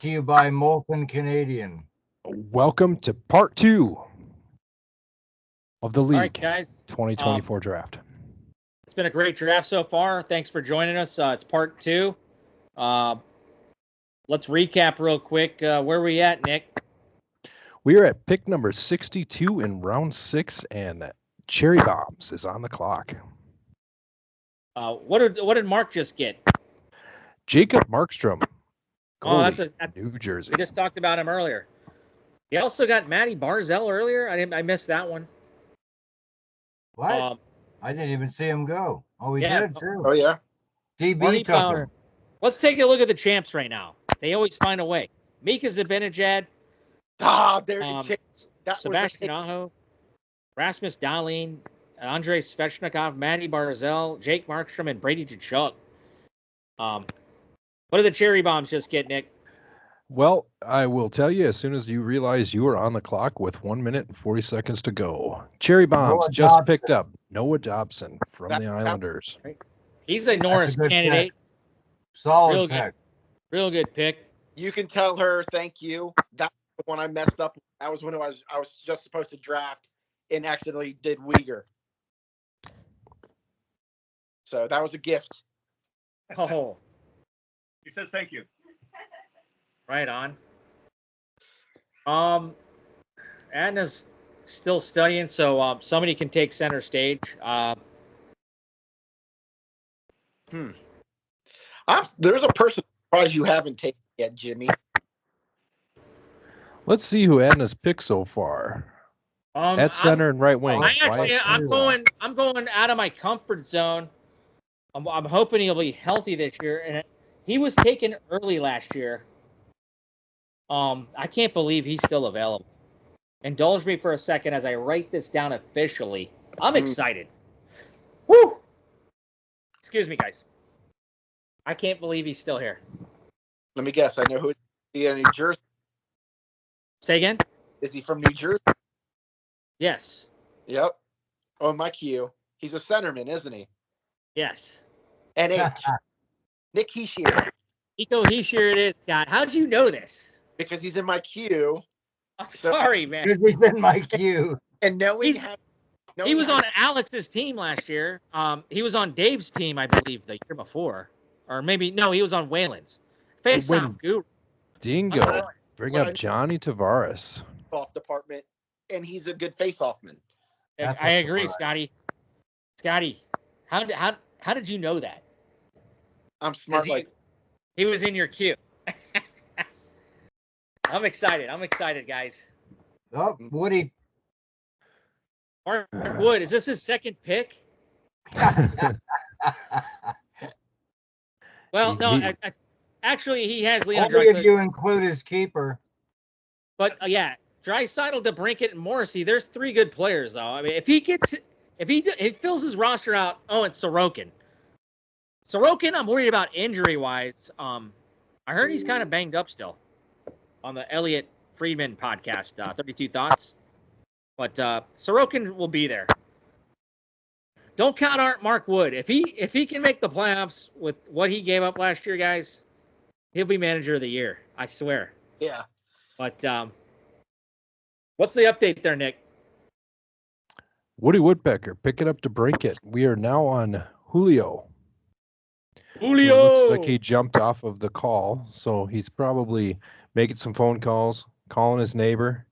to you by Molten Canadian. Welcome to part 2 of the league, All right, guys. 2024 draft. It's been a great draft so far. Thanks for joining us. It's part 2. Let's recap real quick. Where are we at, Nick? We are at pick number 62 in round 6, and Cherry Bombs is on the clock. What did Mark just get? Jacob Markstrom, goalie, that's New Jersey. We just talked about him earlier. He also got Matty Barzal earlier. I missed that one. What? I didn't even see him go. Oh, he did too. Oh yeah. DB took him. Let's take a look at the champs right now. They always find a way. Mika Zibanejad. There's the champs. Sebastian Aho, Rasmus Dahlin, Andrei Svechnikov, Matty Barzal, Jake Markstrom, and Brady Tkachuk. What did the Cherry Bombs just get, Nick? Well, I will tell you as soon as you realize you are on the clock with 1 minute and 40 seconds to go. Cherry Bombs just picked up Noah Dobson from the Islanders. He's a Norris candidate. Solid pick. Real good pick. You can tell her thank you. That's the one I messed up. That was when I was just supposed to draft and accidentally did Uyghur. So that was a gift. Oh. He says thank you. Right on. Adna's still studying, so somebody can take center stage. There's a person surprised you haven't taken yet, Jimmy. Let's see who Adna's picked so far. At center and right wing. I'm going out of my comfort zone. I'm hoping he'll be healthy this year, and he was taken early last year. I can't believe he's still available. Indulge me for a second as I write this down officially. I'm excited. Woo! Excuse me, guys. I can't believe he's still here. Let me guess. I know who. Is he in New Jersey? Say again? Is he from New Jersey? Yes. Yep. Oh, my cue. He's a centerman, isn't he? Yes. NH. Nick Heishier. Nico Heishier it is, Scott. How'd you know this? Because he's in my queue. I'm sorry, man. Because he's in my queue. And he was on Alex's team last year. He was on Dave's team, I believe, the year before. Or maybe, no, he was on Wayland's. Face-off guru. Dingo. Bring up Johnny Tavares. Off department, and he's a good face-off man. I agree, Scotty. Scotty, how did you know that? I'm smart he was in your queue. I'm excited, guys. Oh, Woody. Mark Wood, is this his second pick? Well, no, actually, he has Leon Draisaitl. Only if you include his keeper. But yeah, Draisaitl, DeBrincat, and Morrissey. There's 3 good players, though. I mean, if he fills his roster out. Oh, and Sorokin. Sorokin, I'm worried about injury-wise. I heard he's kind of banged up still on the Elliot Friedman podcast, 32 Thoughts. But Sorokin will be there. Don't count out Mark Wood. If he can make the playoffs with what he gave up last year, guys, he'll be manager of the year. I swear. Yeah. But what's the update there, Nick? Woody Woodpecker picking up DeBrincat. We are now on Julio. It looks like he jumped off of the call, so he's probably making some phone calls, calling his neighbor.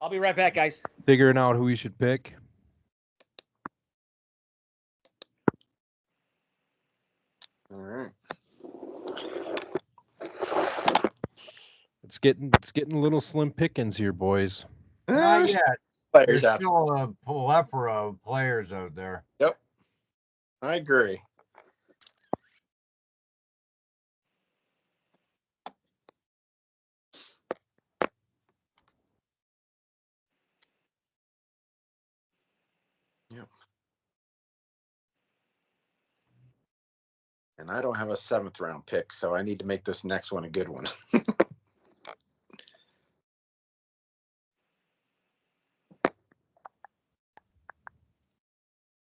I'll be right back, guys. Figuring out who he should pick. All right. It's getting a little slim pickings here, boys. Not yet. Players There's out. still a plethora of players out there. Yep. I agree. Yep. And I don't have a 7th round pick, so I need to make this next one a good one.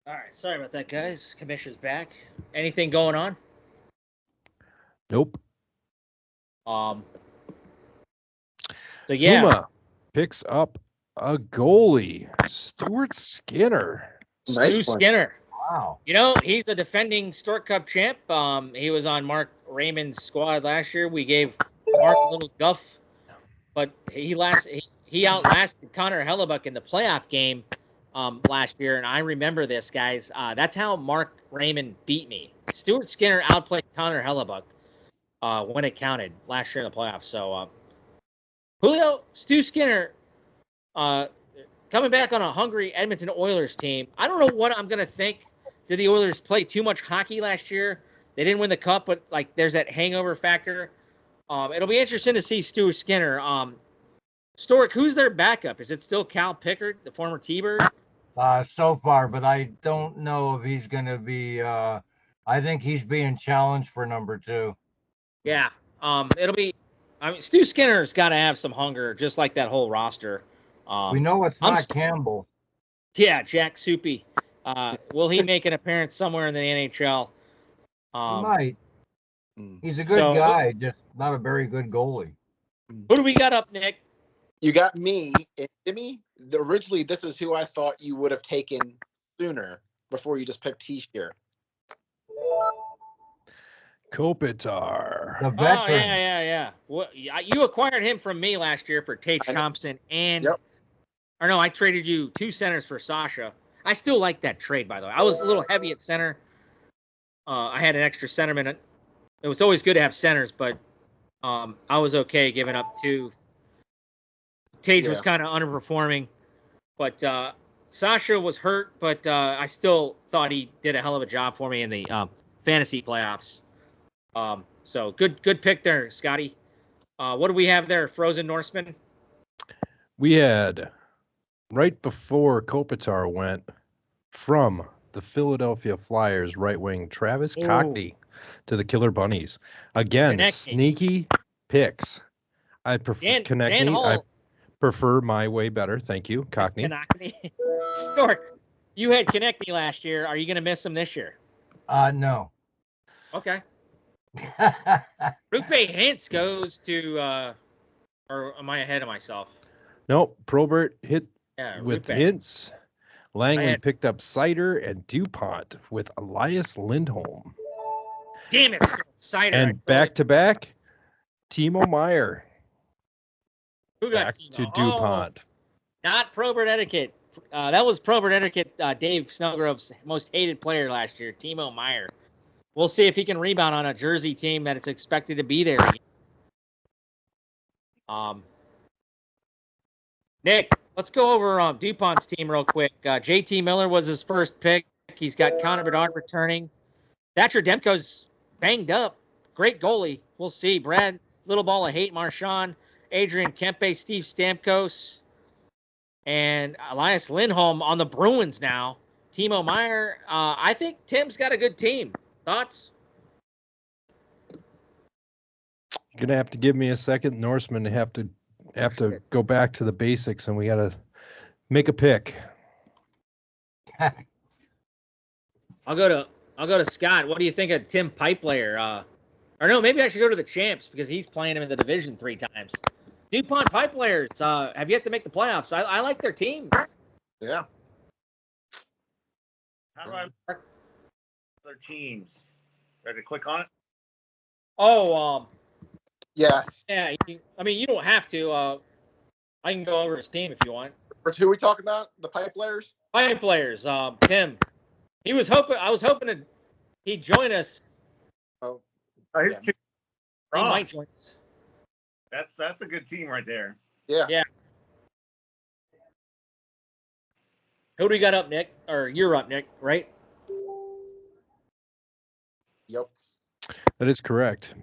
All right, sorry about that, guys. Commission's back. Anything going on? Nope. So yeah, Puma picks up a goalie, Stuart Skinner. Nice Stu one. Skinner. Wow. You know, he's a defending Stork Cup champ. He was on Mark Raymond's squad last year. We gave Mark a little guff, but he outlasted Connor Hellebuck in the playoff game last year, and I remember this, guys. That's how Mark Raymond beat me. Stuart Skinner outplayed Connor Hellebuck when it counted last year in the playoffs. So, Julio, Stu Skinner, coming back on a hungry Edmonton Oilers team. I don't know what I'm going to think. Did the Oilers play too much hockey last year? They didn't win the cup, but like there's that hangover factor. It'll be interesting to see Stu Skinner. Stork, who's their backup? Is it still Cal Pickard, the former T-Bird? So far, but I don't know if he's going to be. I think he's being challenged for number 2. Yeah. It'll be. I mean, Stu Skinner's got to have some hunger, just like that whole roster. We know it's I'm not st- Campbell. Yeah, Jack Soupy. Will he make an appearance somewhere in the NHL? He might. Mm. He's a good so- guy, just not a very good goalie. Who do we got up, Nick? You got me and Jimmy. Originally, this is who I thought you would have taken sooner before you just picked T-shirt. Kopitar. The Oh, veteran. yeah. What, you acquired him from me last year for Tage I know. Thompson and, Yep. or no, I traded you 2 centers for Sasha. I still like that trade, by the way. I was a little heavy at center. I had an extra centerman. It was always good to have centers, but I was okay giving up 2. Tage was Yeah. kind of underperforming, but Sasha was hurt, but I still thought he did a hell of a job for me in the fantasy playoffs. So good pick there, Scotty. What do we have there? Frozen Norseman? We had, right before Kopitar went, from the Philadelphia Flyers right wing, Travis Ooh. Cockney to the Killer Bunnies. Again, Konechny. sneaky picks. I prefer Dan Konechny. I Hall. prefer my way better. Thank you, Cockney. Konechny. Stork, you had Konechny last year. Are you going to miss him this year? No. Okay. Rupe Hintz goes to, or am I ahead of myself? Nope, Probert hit Yeah, with Rupe. hints. Langley had- picked up Cider and DuPont with Elias Lindholm. Damn it, Cider. And back to back, Timo Meyer Who got back Timo? to Oh, DuPont. not Probert Etiquette. That was Probert Etiquette, Dave Snellgrove's most hated player last year, Timo Meyer. We'll see if he can rebound on a Jersey team that it's expected to be there again. Nick, let's go over DuPont's team real quick. JT Miller was his first pick. He's got Connor Bedard returning. Thatcher Demko's banged up. Great goalie. We'll see. Brad, little ball of hate, Marchand, Adrian Kempe, Steve Stamkos, and Elias Lindholm on the Bruins now. Timo Meyer. I think Tim's got a good team. Thoughts? You're gonna have to give me a second. Norseman have to go back to the basics, and we gotta make a pick. I'll go to Scott. What do you think of Tim Pipelayer? Or no, maybe I should go to the champs because he's playing him in the division 3 times. DuPont Pipelayers have yet to make the playoffs. I like their team. Yeah. How do I mark other teams? Ready to click on it? Oh, Yes. yeah. I mean, you don't have to. I can go over his team if you want. For who we talking about? The pipe players? Piplayers. Tim. I was hoping he'd join us. Oh, His Yeah. team- He Wrong. might join us. That's a good team right there. yeah. Yeah. Who do we got up, Nick? Or you're up, Nick, right? Yep. That is correct.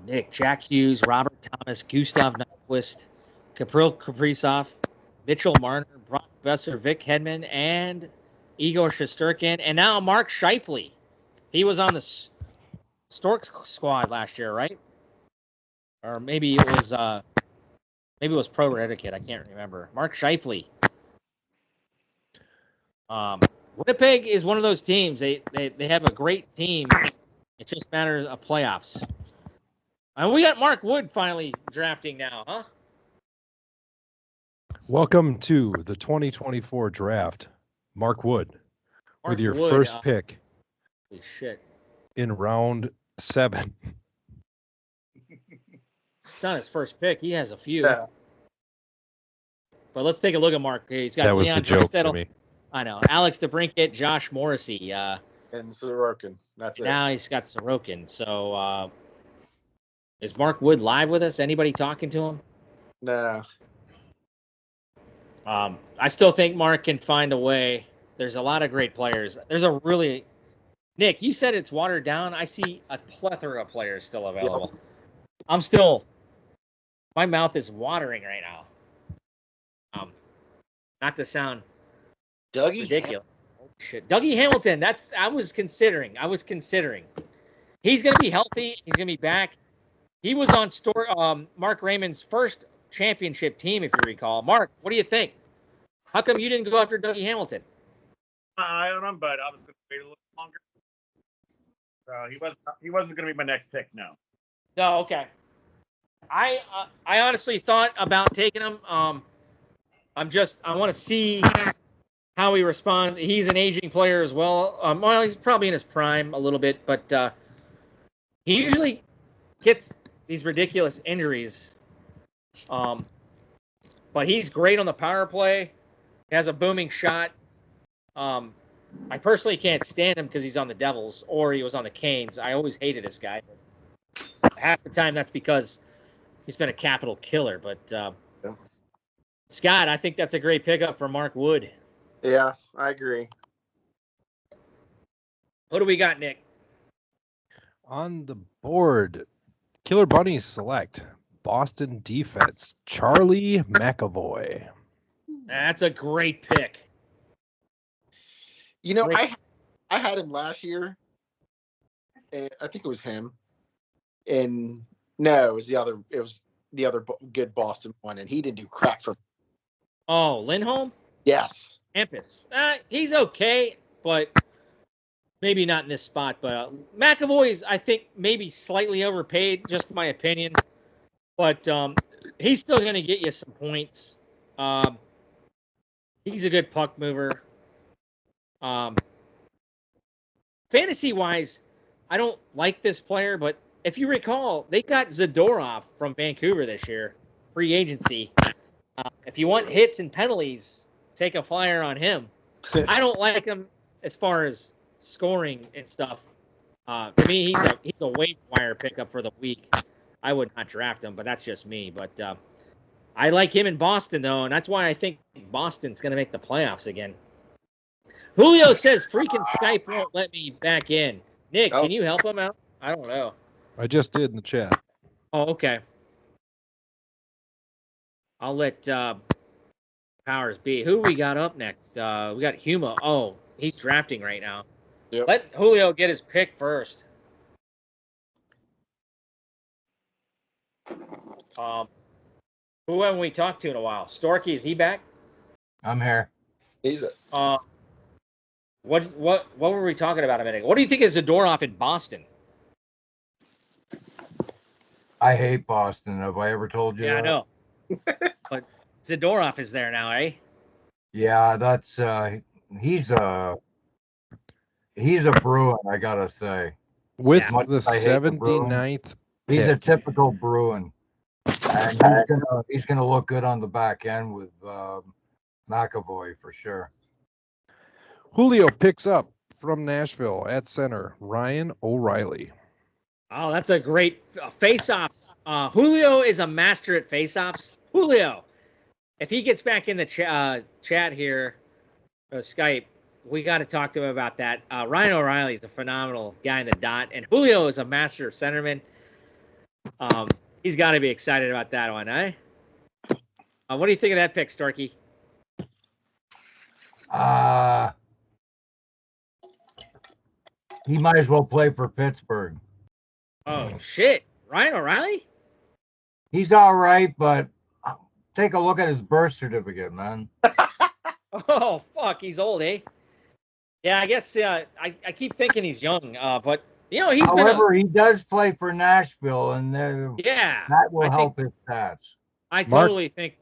Nick, Jack Hughes, Robert Thomas, Gustav Nyquist, Kapril Kaprizov, Mitchell Marner, Brock Besser, Vic Hedman, and Igor Shesterkin, and now Mark Scheifele. He was on the Stork squad last year, right? Or maybe it was Pro Etiquette. I can't remember. Mark Scheifele. Winnipeg is one of those teams. They have a great team. It just matters of playoffs. And we got Mark Wood finally drafting now, huh? Welcome to the 2024 draft, Mark Wood, Mark with your Wood, first pick holy shit. in round 7. It's not his first pick. He has a few. Yeah. But let's take a look at Mark. He's got That was Leon the joke, Draisaitl. Jimmy. I know. Alex DeBrincat, Josh Morrissey. And Sorokin. That's it. Now he's got Sorokin. So is Mark Wood live with us? Anybody talking to him? No. I still think Mark can find a way. There's a lot of great players. There's a really Nick, you said it's watered down. I see a plethora of players still available. Yep. My mouth is watering right now. Not to sound Dougie ridiculous. Oh, shit. Dougie Hamilton, I was considering. He's gonna be healthy, he's gonna be back. He was on Mark Raymond's first championship team, if you recall. Mark, what do you think? How come you didn't go after Dougie Hamilton? I don't know, but I was going to wait a little longer. He wasn't going to be my next pick. No. No, okay. I honestly thought about taking him. I want to see how he responds. He's an aging player as well. Well, he's probably in his prime a little bit, but he usually gets these ridiculous injuries. But he's great on the power play. He has a booming shot. I personally can't stand him because he's on the Devils or he was on the Canes. I always hated this guy. Half the time that's because he's been a capital killer. But Scott, I think that's a great pickup for Mark Wood. Yeah, I agree. Who do we got, Nick? On the board, Killer Bunnies select Boston defense, Charlie McAvoy. That's a great pick. You know, I had him last year. And I think it was him. And no, it was the other. It was the other good Boston one, and he didn't do crap for me. Oh, Lindholm? Yes. Hampus. He's okay, but maybe not in this spot. But McAvoy's, I think, maybe slightly overpaid, just my opinion. But he's still going to get you some points. He's a good puck mover. Fantasy-wise, I don't like this player, but if you recall, they got Zadorov from Vancouver this year, free agency. If you want hits and penalties, take a flyer on him. I don't like him as far as scoring and stuff. To me, he's a waiver wire pickup for the week. I would not draft him, but that's just me. But I like him in Boston, though, and that's why I think Boston's going to make the playoffs again. Julio says freaking Skype won't let me back in. Nick, Can you help him out? I don't know. I just did in the chat. Oh, okay. I'll let Powers be. Who we got up next? We got Huma. Oh, he's drafting right now. Yep. Let Julio get his pick first. Who haven't we talked to in a while? Storky, is he back? I'm here. He's it. What were we talking about a minute ago? What do you think is Zadorov in Boston? I hate Boston. Have I ever told you Yeah, that? I know. But Zadorov is there now, eh? Yeah, that's he's a Bruin, I gotta say. With Yeah. the I hate the Bruins. 79th He's a pick. typical Bruin. And he's gonna look good on the back end with McAvoy for sure. Julio picks up from Nashville at center, Ryan O'Reilly. Oh, that's a great face-off. Julio is a master at face-offs. Julio, if he gets back in the chat here, Skype, we got to talk to him about that. Ryan O'Reilly is a phenomenal guy in the dot, and Julio is a master of centerman. He's got to be excited about that one, eh? What do you think of that pick, Storky? He might as well play for Pittsburgh. Oh, shit. Ryan O'Reilly? He's all right, but take a look at his birth certificate, man. Oh, fuck. He's old, eh? Yeah, I guess I keep thinking he's young, but You know, he's However, he does play for Nashville, and yeah. that will I help his stats. I Mark- totally think.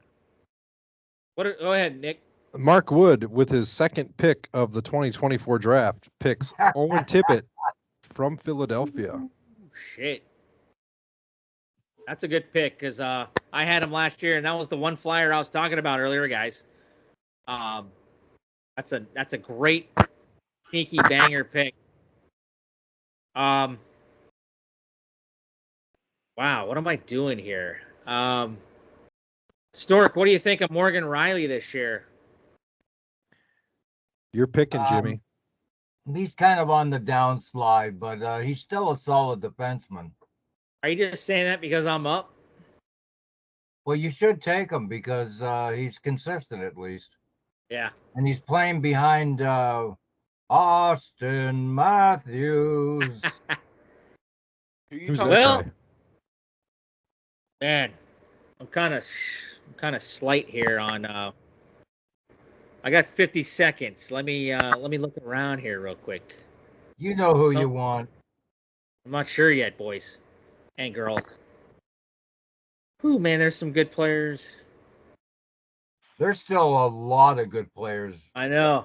Go ahead, Nick. Mark Wood, with his second pick of the 2024 draft, picks Owen Tippett from Philadelphia. Shit. That's a good pick because I had him last year, and that was the one flyer I was talking about earlier, guys. That's a great sneaky banger pick. Wow, what am I doing here? Stork, what do you think of Morgan Riley this year? You're picking, Jimmy. He's kind of on the downslide, but he's still a solid defenseman. Are you just saying that because I'm up? Well, you should take him because he's consistent at least. Yeah. And he's playing behind Austin Matthews. Who's that Well, guy? man, I'm kind of slight here on. I got 50 seconds. Let me look around here real quick. You know who you want. I'm not sure yet, boys and girls. Ooh, man, there's some good players. There's still a lot of good players. I know.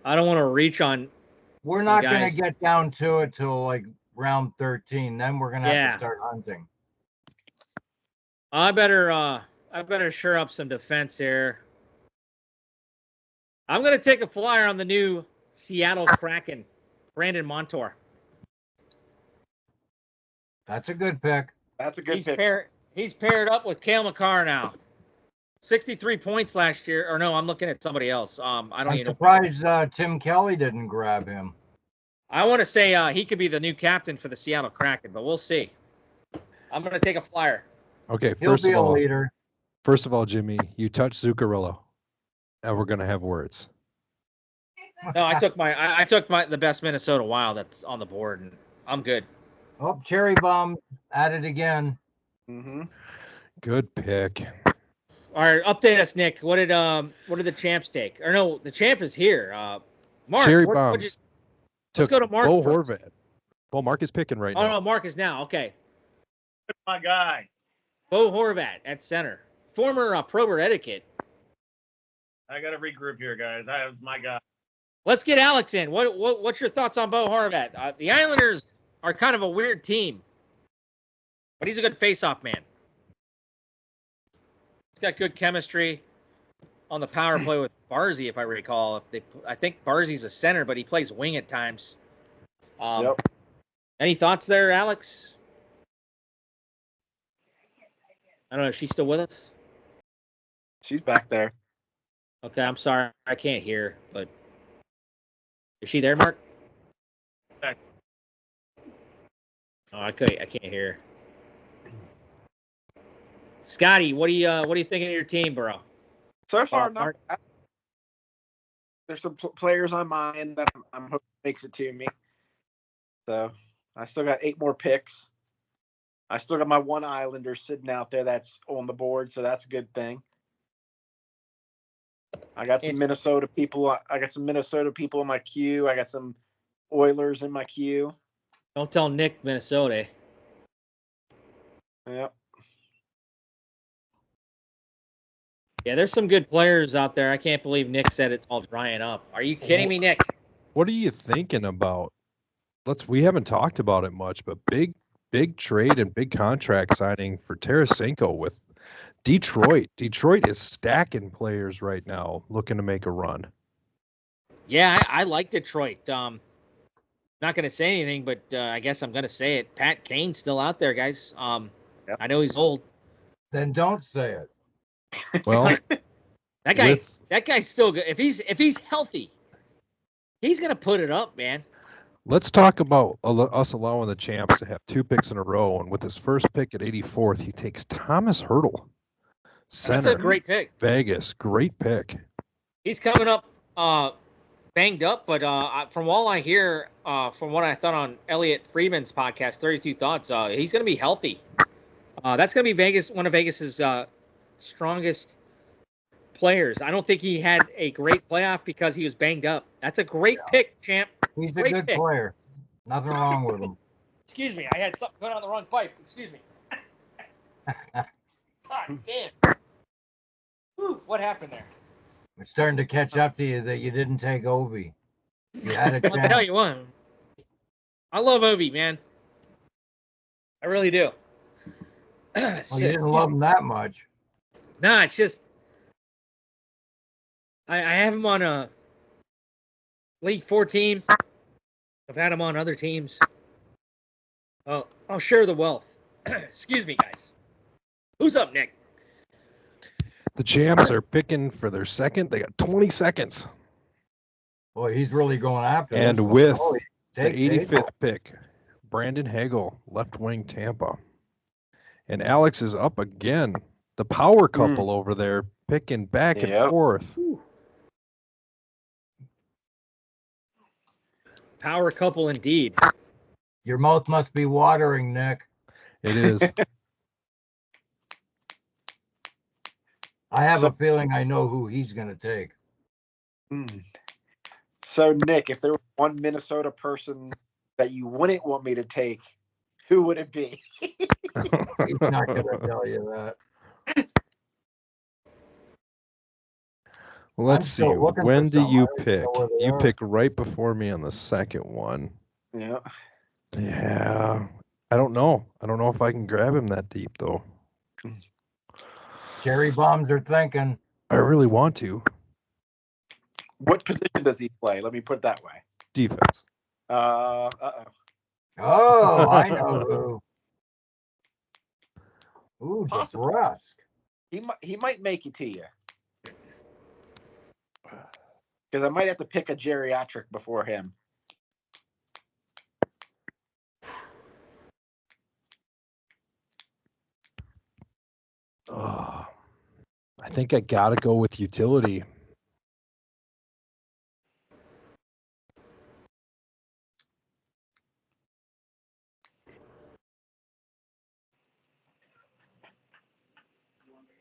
I don't want to reach on. We're some not guys. going to get down to it till like round 13. Then we're going to have to start hunting. I better shore up some defense here. I'm going to take a flyer on the new Seattle Kraken, Brandon Montour. That's a good pick. That's a good pick. He's paired up with Cale Makar now. 63 points last year. Or no, I'm looking at somebody else. I'm surprised Tim Kelly didn't grab him. I want to say he could be the new captain for the Seattle Kraken, but we'll see. I'm going to take a flyer. Okay, He'll be a leader. First of all, Jimmy, you touched Zuccarello, and we're gonna have words. No, I took the best Minnesota Wild that's on the board, and I'm good. Oh, Cherry Bomb at it again. Mm-hmm. Good pick. All right, update us, Nick. What did the champs take? Or no, the champ is here. Mark. Cherry Bombs let's took go to Mark Bo first. Horvat. Well, Mark is picking right Oh now. no, Mark is now. Okay. My guy. Bo Horvat at center. Former Prober Etiquette. I got to regroup here, guys. That was my guy. Let's get Alex in. What's your thoughts on Bo Horvat? The Islanders are kind of a weird team, but he's a good face-off man. He's got good chemistry on the power play with Barzy, if I recall. I think Barzy's a center, but he plays wing at times. Yep. Any thoughts there, Alex? I don't know. Is she still with us? She's back there. Okay, I'm sorry. I can't hear, but is she there, Mark? Back. Oh, I can't hear. Scotty, what do you think of your team, bro? So far, not Mark? bad. There's some players on mine that I'm hoping makes it to me. So I still got 8 more picks. I still got my one Islander sitting out there that's on the board, so that's a good thing. I got some Minnesota people. I got some Minnesota people in my queue. I got some Oilers in my queue. Don't tell Nick Minnesota. Yep. Yeah, there's some good players out there. I can't believe Nick said it's all drying up. Are you kidding me, Nick? What are you thinking about? We haven't talked about it much, but big trade and big contract signing for Tarasenko with Detroit. Detroit is stacking players right now, looking to make a run. Yeah, I like Detroit. Not going to say anything, but I guess I'm going to say it. Pat Kane's still out there, guys. Yep. I know he's old. Then don't say it. Well, that guy's still good. If he's healthy, he's going to put it up, man. let's talk about us allowing the champs to have 2 picks in a row. And with his first pick at 84th, he takes Thomas Hertl, center. That's a great pick. Vegas, great pick. He's coming up banged up, but from all I hear, from what I thought on Elliot Friedman's podcast, 32 Thoughts, he's going to be healthy. That's going to be one of Vegas's strongest players. I don't think he had a great playoff because he was banged up. That's a great pick, champ. He's a Great good pick. player. Nothing wrong with him. Excuse me, I had something going on the wrong pipe. Excuse me. God damn. Whew, what happened there? It's starting to catch up to you that you didn't take Ovi. You had a I'll tell chance. you what. I love Ovi, man. I really do. Well, you didn't love him that much. Nah, it's just I have him on a League 4 team. I've had him on other teams. I'll share the wealth. Excuse me, guys. Who's up, Nick? The champs are picking for their second. They got 20 seconds. Boy, he's really going after And this one. with Oh, he the takes 85th pick, Brandon Hagel, left wing Tampa. And Alex is up again. The power couple over there picking back and forth. Power couple indeed. Your mouth must be watering, Nick. It is. I have a feeling I know who he's going to take. So, Nick, if there was one Minnesota person that you wouldn't want me to take, who would it be? He's not going to tell you that. Well, let's see. still looking When for do you some. I pick? don't know where they You are. pick right before me on the second one. Yeah. Yeah. I don't know. I don't know if I can grab him that deep, though. Cherry bombs are thinking. I really want to. What position does he play? Let me put it that way. Defense. Uh-oh. Oh, I know who. Ooh, Possible. DeBrusque. He might make it to you. Because I might have to pick a geriatric before him. Oh, I think I got to go with utility.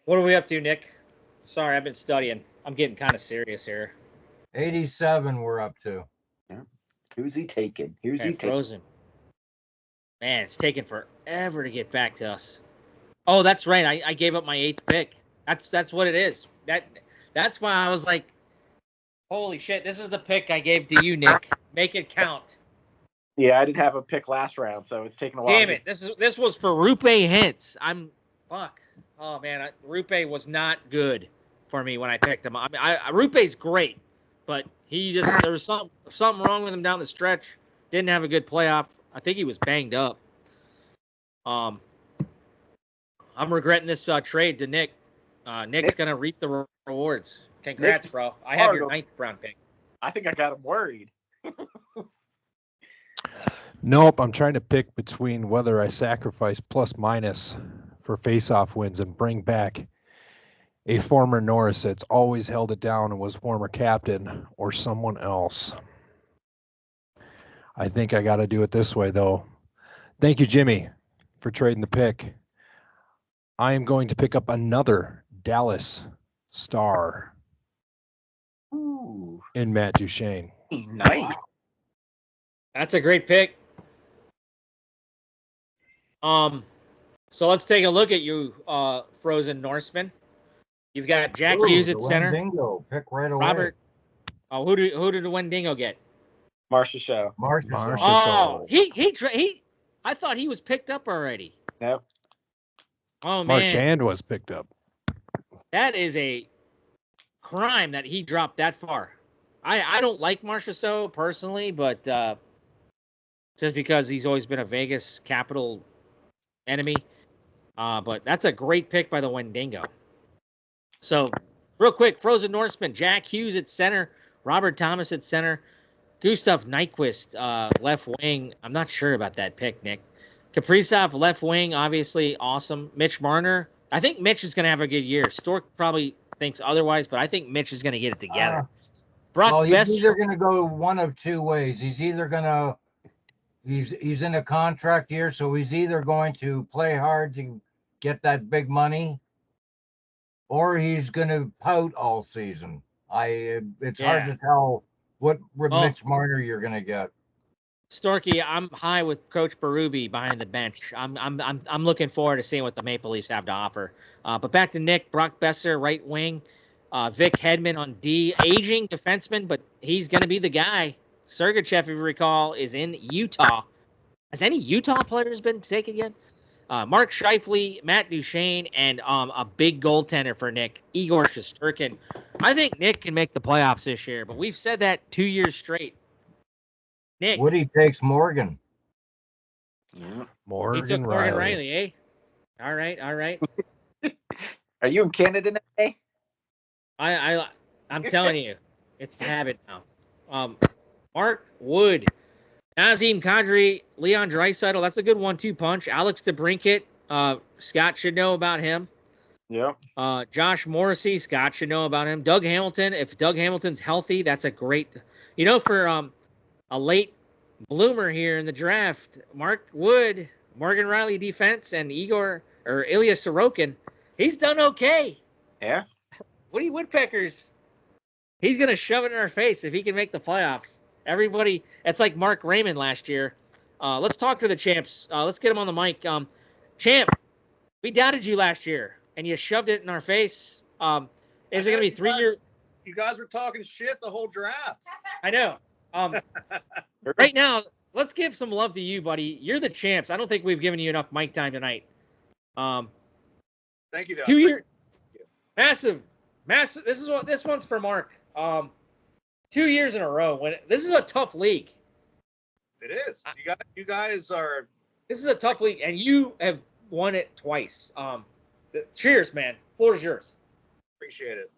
What are we up to, Nick? Sorry, I've been studying. I'm getting kind of serious here. 87 we're up to. Who's he taking? Who's Okay, he taking? Frozen. Man, it's taking forever to get back to us. Oh, that's right. I gave up my 8th pick. That's what it is. That's why I was like, holy shit, this is the pick I gave to you, Nick. Make it count. Yeah, I didn't have a pick last round, so it's taking a while. Damn it. This was for Rupe Hintz. Fuck. Oh man, Rupe was not good for me when I picked him. I mean, Rupe's great, but there was something wrong with him down the stretch. Didn't have a good playoff. I think he was banged up. I'm regretting this trade to Nick. Nick's gonna reap the rewards. Congrats, bro. I have your 9th round pick. I think I got him worried. Nope, I'm trying to pick between whether I sacrifice plus minus for face-off wins and bring back a former Norris that's always held it down and was former captain, or someone else. I think I got to do it this way, though. Thank you, Jimmy, for trading the pick. I am going to pick up another Dallas star in Matt Duchene. Nice. That's a great pick. So let's take a look at you, Frozen Norseman. You've got Jack Hughes at center. Wendigo, pick right away. Robert. Oh, who did the Wendigo get? Marcia Show. Marcia. Oh, he. I thought he was picked up already. Nope. Oh man, Marchand was picked up. that is a crime that he dropped that far. I don't like Marcia So personally, but just because he's always been a Vegas capital enemy. But that's a great pick by the Wendigo. So, real quick, Frozen Norseman, Jack Hughes at center, Robert Thomas at center, Gustav Nyquist, left wing. I'm not sure about that pick, Nick. Kaprizov, left wing, obviously awesome. Mitch Marner. I think Mitch is going to have a good year. Stork probably thinks otherwise, but I think Mitch is going to get it together. Brock He's Besser. either going to go one of two ways. He's either going to he's in a contract year, so he's either going to play hard to get that big money, or he's going to pout all season. It's hard to tell what Mitch Marner you're going to get. Storky, I'm high with Coach Berube behind the bench. I'm looking forward to seeing what the Maple Leafs have to offer. But back to Nick, Brock Besser, right wing, Vic Hedman on D, aging defenseman, but he's going to be the guy. Sergachev, if you recall, is in Utah. Has any Utah players been taken yet? Mark Scheifele, Matt Duchene, and a big goaltender for Nick, Igor Shesterkin. I think Nick can make the playoffs this year, but we've said that 2 years straight. Nick. Woody takes Morgan. Yeah. Morgan He took Riley. Morgan Riley, eh? All right. Are you in Canada now? I'm telling you, it's a habit now. Mark Wood, Nazem Kadri, Leon Draisaitl. That's a good 1-2 punch. Alex DeBrincat. Scott should know about him. Yep. Josh Morrissey. Scott should know about him. Doug Hamilton. If Doug Hamilton's healthy, that's a great. For a late bloomer here in the draft, Mark Wood, Morgan Riley defense, and Ilya Sorokin. He's done okay. Yeah. Woody Woodpeckers. He's going to shove it in our face if he can make the playoffs. Everybody, it's like Mark Raymond last year. Let's talk to the champs. Let's get him on the mic. Champ, we doubted you last year, and you shoved it in our face. Is it going to be 3 years? You guys were talking shit the whole draft. I know. Right now, let's give some love to you, buddy. You're the champs. I don't think we've given you enough mic time tonight. Thank you, though. 2 years. Massive. This one's for Mark. 2 years in a row. This is a tough league. It is. You guys are. This is a tough league, and you have won it twice. Cheers, man. Floor's yours. Appreciate it.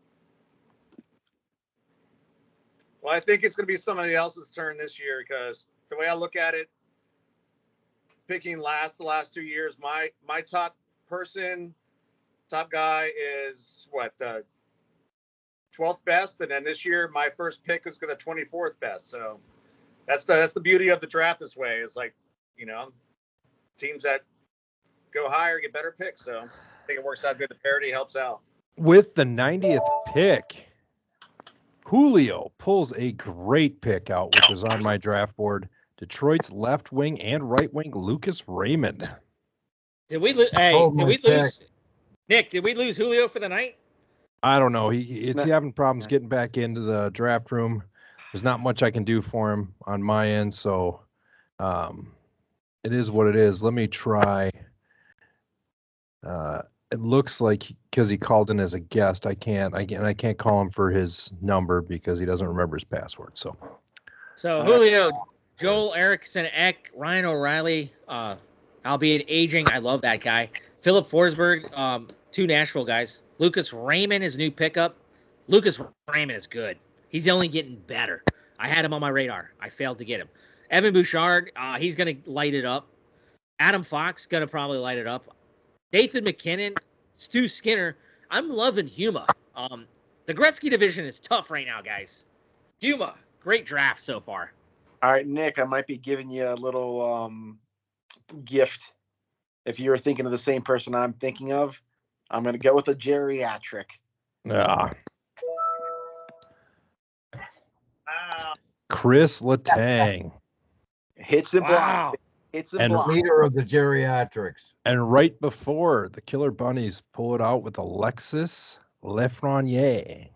Well, I think it's going to be somebody else's turn this year because the way I look at it, picking the last 2 years, my top guy is the 12th best, and then this year my first pick is the 24th best. So that's the beauty of the draft this way. It's like, teams that go higher get better picks. So I think it works out good. The parity helps out. With the 90th pick, Julio pulls a great pick out, which was on my draft board. Detroit's left wing and right wing, Lucas Raymond. Did we lose? Hey, did we lose? Nick, did we lose Julio for the night? I don't know. He's having problems getting back into the draft room. There's not much I can do for him on my end, so it is what it is. Let me try. It looks like because he called in as a guest, I can't call him for his number because he doesn't remember his password. So Julio, Joel Eriksson Ek, Ryan O'Reilly, albeit aging. I love that guy. Philip Forsberg, 2 Nashville guys. Lucas Raymond, his new pickup. Lucas Raymond is good. He's only getting better. I had him on my radar. I failed to get him. Evan Bouchard, he's going to light it up. Adam Fox, going to probably light it up. Nathan McKinnon, Stu Skinner. I'm loving Huma. The Gretzky division is tough right now, guys. Huma, great draft so far. All right, Nick, I might be giving you a little gift. If you're thinking of the same person I'm thinking of, I'm going to go with a geriatric. Yeah. Chris Letang. Hits and Wow. blocks. Hits And and blocks. Leader of the geriatrics. And right before the Killer Bunnies pull it out with Alexis Lafreniere.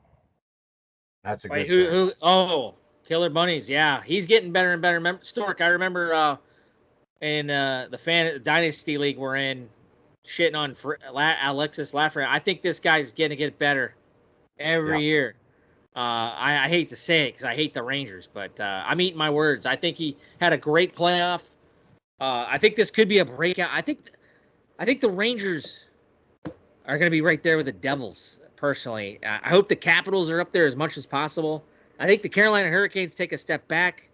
That's a Wait, good who? Oh, Killer Bunnies. Yeah, he's getting better and better. Remember, Stork, I remember in the fan Dynasty League we're in, shitting on Alexis Lafreniere. I think this guy's going to get better every year. I hate to say it because I hate the Rangers, but I'm eating my words. I think he had a great playoff. I think this could be a breakout. I think the Rangers are going to be right there with the Devils, personally. I hope the Capitals are up there as much as possible. I think the Carolina Hurricanes take a step back.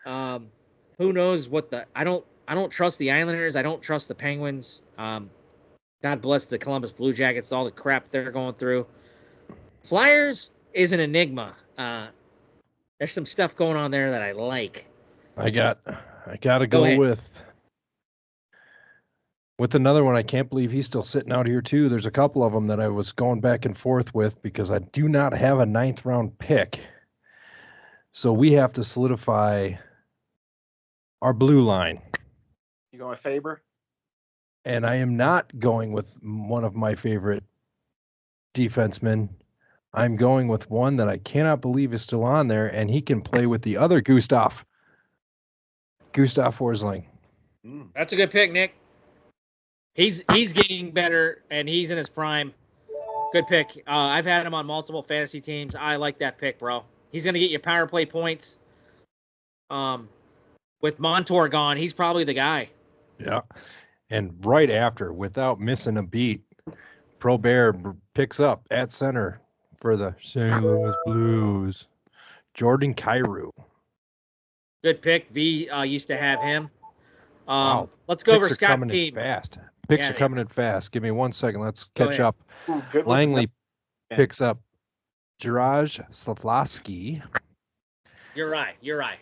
Who knows what I don't trust the Islanders. I don't trust the Penguins. God bless the Columbus Blue Jackets, all the crap they're going through. Flyers is an enigma. There's some stuff going on there that I like. I got to go with another one. I can't believe he's still sitting out here too. There's a couple of them that I was going back and forth with because I do not have a 9th round pick. So we have to solidify our blue line. You going with Faber? And I am not going with one of my favorite defensemen. I'm going with one that I cannot believe is still on there, and he can play with the other Gustav Forsling. That's a good pick, Nick. He's getting better, and he's in his prime. Good pick. I've had him on multiple fantasy teams. I like that pick, bro. He's going to get you power play points. With Montour gone, he's probably the guy. Yeah. And right after, without missing a beat, Probert picks up at center for the St. Louis Blues. Jordan Kyrou. Good pick. V used to have him. Wow. Let's go over Picks are Scott's coming team. in fast. Picks Yeah, are coming in fast. Give me 1 second. Let's Go catch ahead. up. Ooh, good one. Langley picks up Jiraj Slavsky. You're right. Jiraj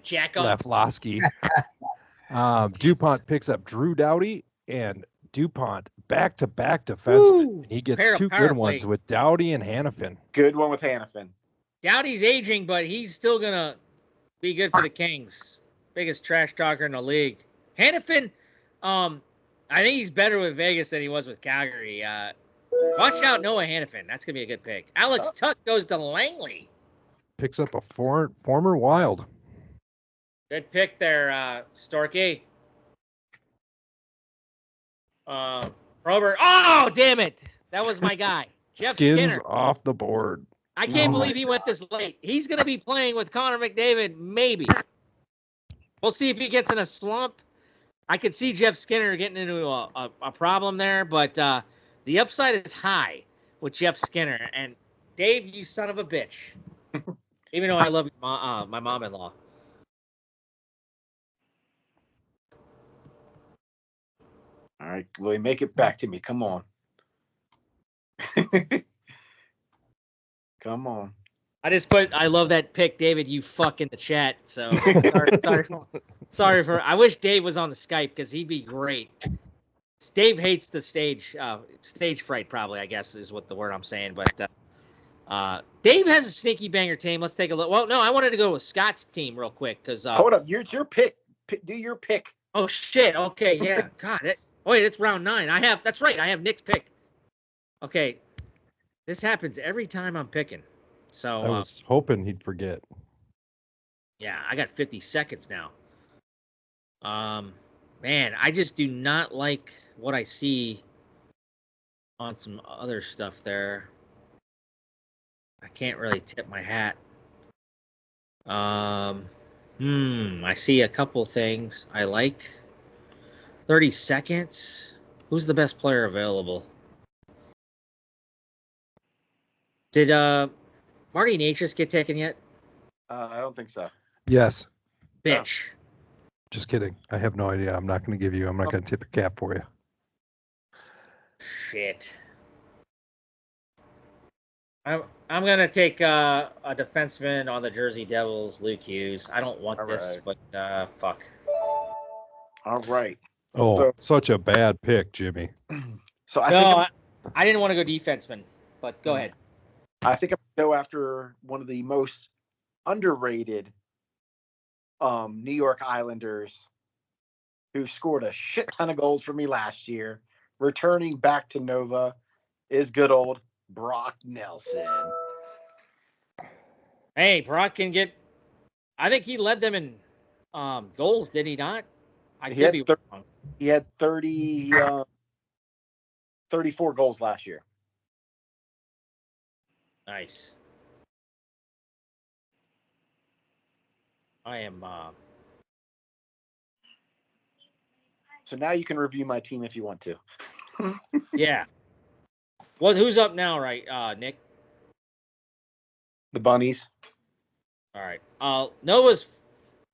Jack off. Slavsky. DuPont picks up Drew Doughty and DuPont back-to-back defensemen. Woo! He gets Pair of two power good ones play. with Doughty and Hannafin. Good one with Hannafin. Doughty's aging, but he's still going to be good for the Kings. Biggest trash talker in the league. Hannafin, I think he's better with Vegas than he was with Calgary. Watch out, Noah Hannafin. That's going to be a good pick. Alex Tuck goes to Langley. Picks up a former Wild. Good pick there, Storky. Robert. Oh, damn it. That was my guy. Jeff Skins Skinner. off the board. I can't Oh. believe he went this late. He's going to be playing with Connor McDavid, maybe. We'll see if he gets in a slump. I could see Jeff Skinner getting into a problem there, but the upside is high with Jeff Skinner. And Dave, you son of a bitch. Even though I love my mom-in-law. All right, Willie, make it back to me. Come on. Come on. I just put I love that pick, David. You fuck in the chat. So sorry for. I wish Dave was on the Skype because he'd be great. Dave hates the stage fright. Probably, I guess, is what the word I'm saying. But Dave has a sneaky banger team. Let's take a look. Well, no, I wanted to go with Scott's team real quick because. Hold up, your pick. Do your pick. Oh shit. Okay. Yeah. God. Wait, it's round 9. That's right. I have Nick's pick. Okay. This happens every time I'm picking. So I was hoping he'd forget. yeah, I got 50 seconds now. Man, I just do not like what I see on some other stuff there. I can't really tip my hat. I see a couple things I like. 30 seconds. Who's the best player available? Did Marty Natchez get taken yet? I don't think so. Yes. Bitch. Just kidding. I have no idea. I'm not going to give you. I'm not going to tip your cap for you. Shit. I'm gonna take a defenseman on the Jersey Devils, Luke Hughes. I don't want this, but fuck. All right. Oh, such a bad pick, Jimmy. So I didn't want to go defenseman, but go ahead. I think I'm gonna go after one of the most underrated New York Islanders who scored a shit ton of goals for me last year. Returning back to Nova is good old Brock Nelson. Hey, Brock can get. I think he led them in goals, did he not? I could be wrong. He had 34 goals last year. Nice. I am. So now you can review my team if you want to. Yeah. Well, who's up now, right, Nick? The Bunnies. All right. Nova's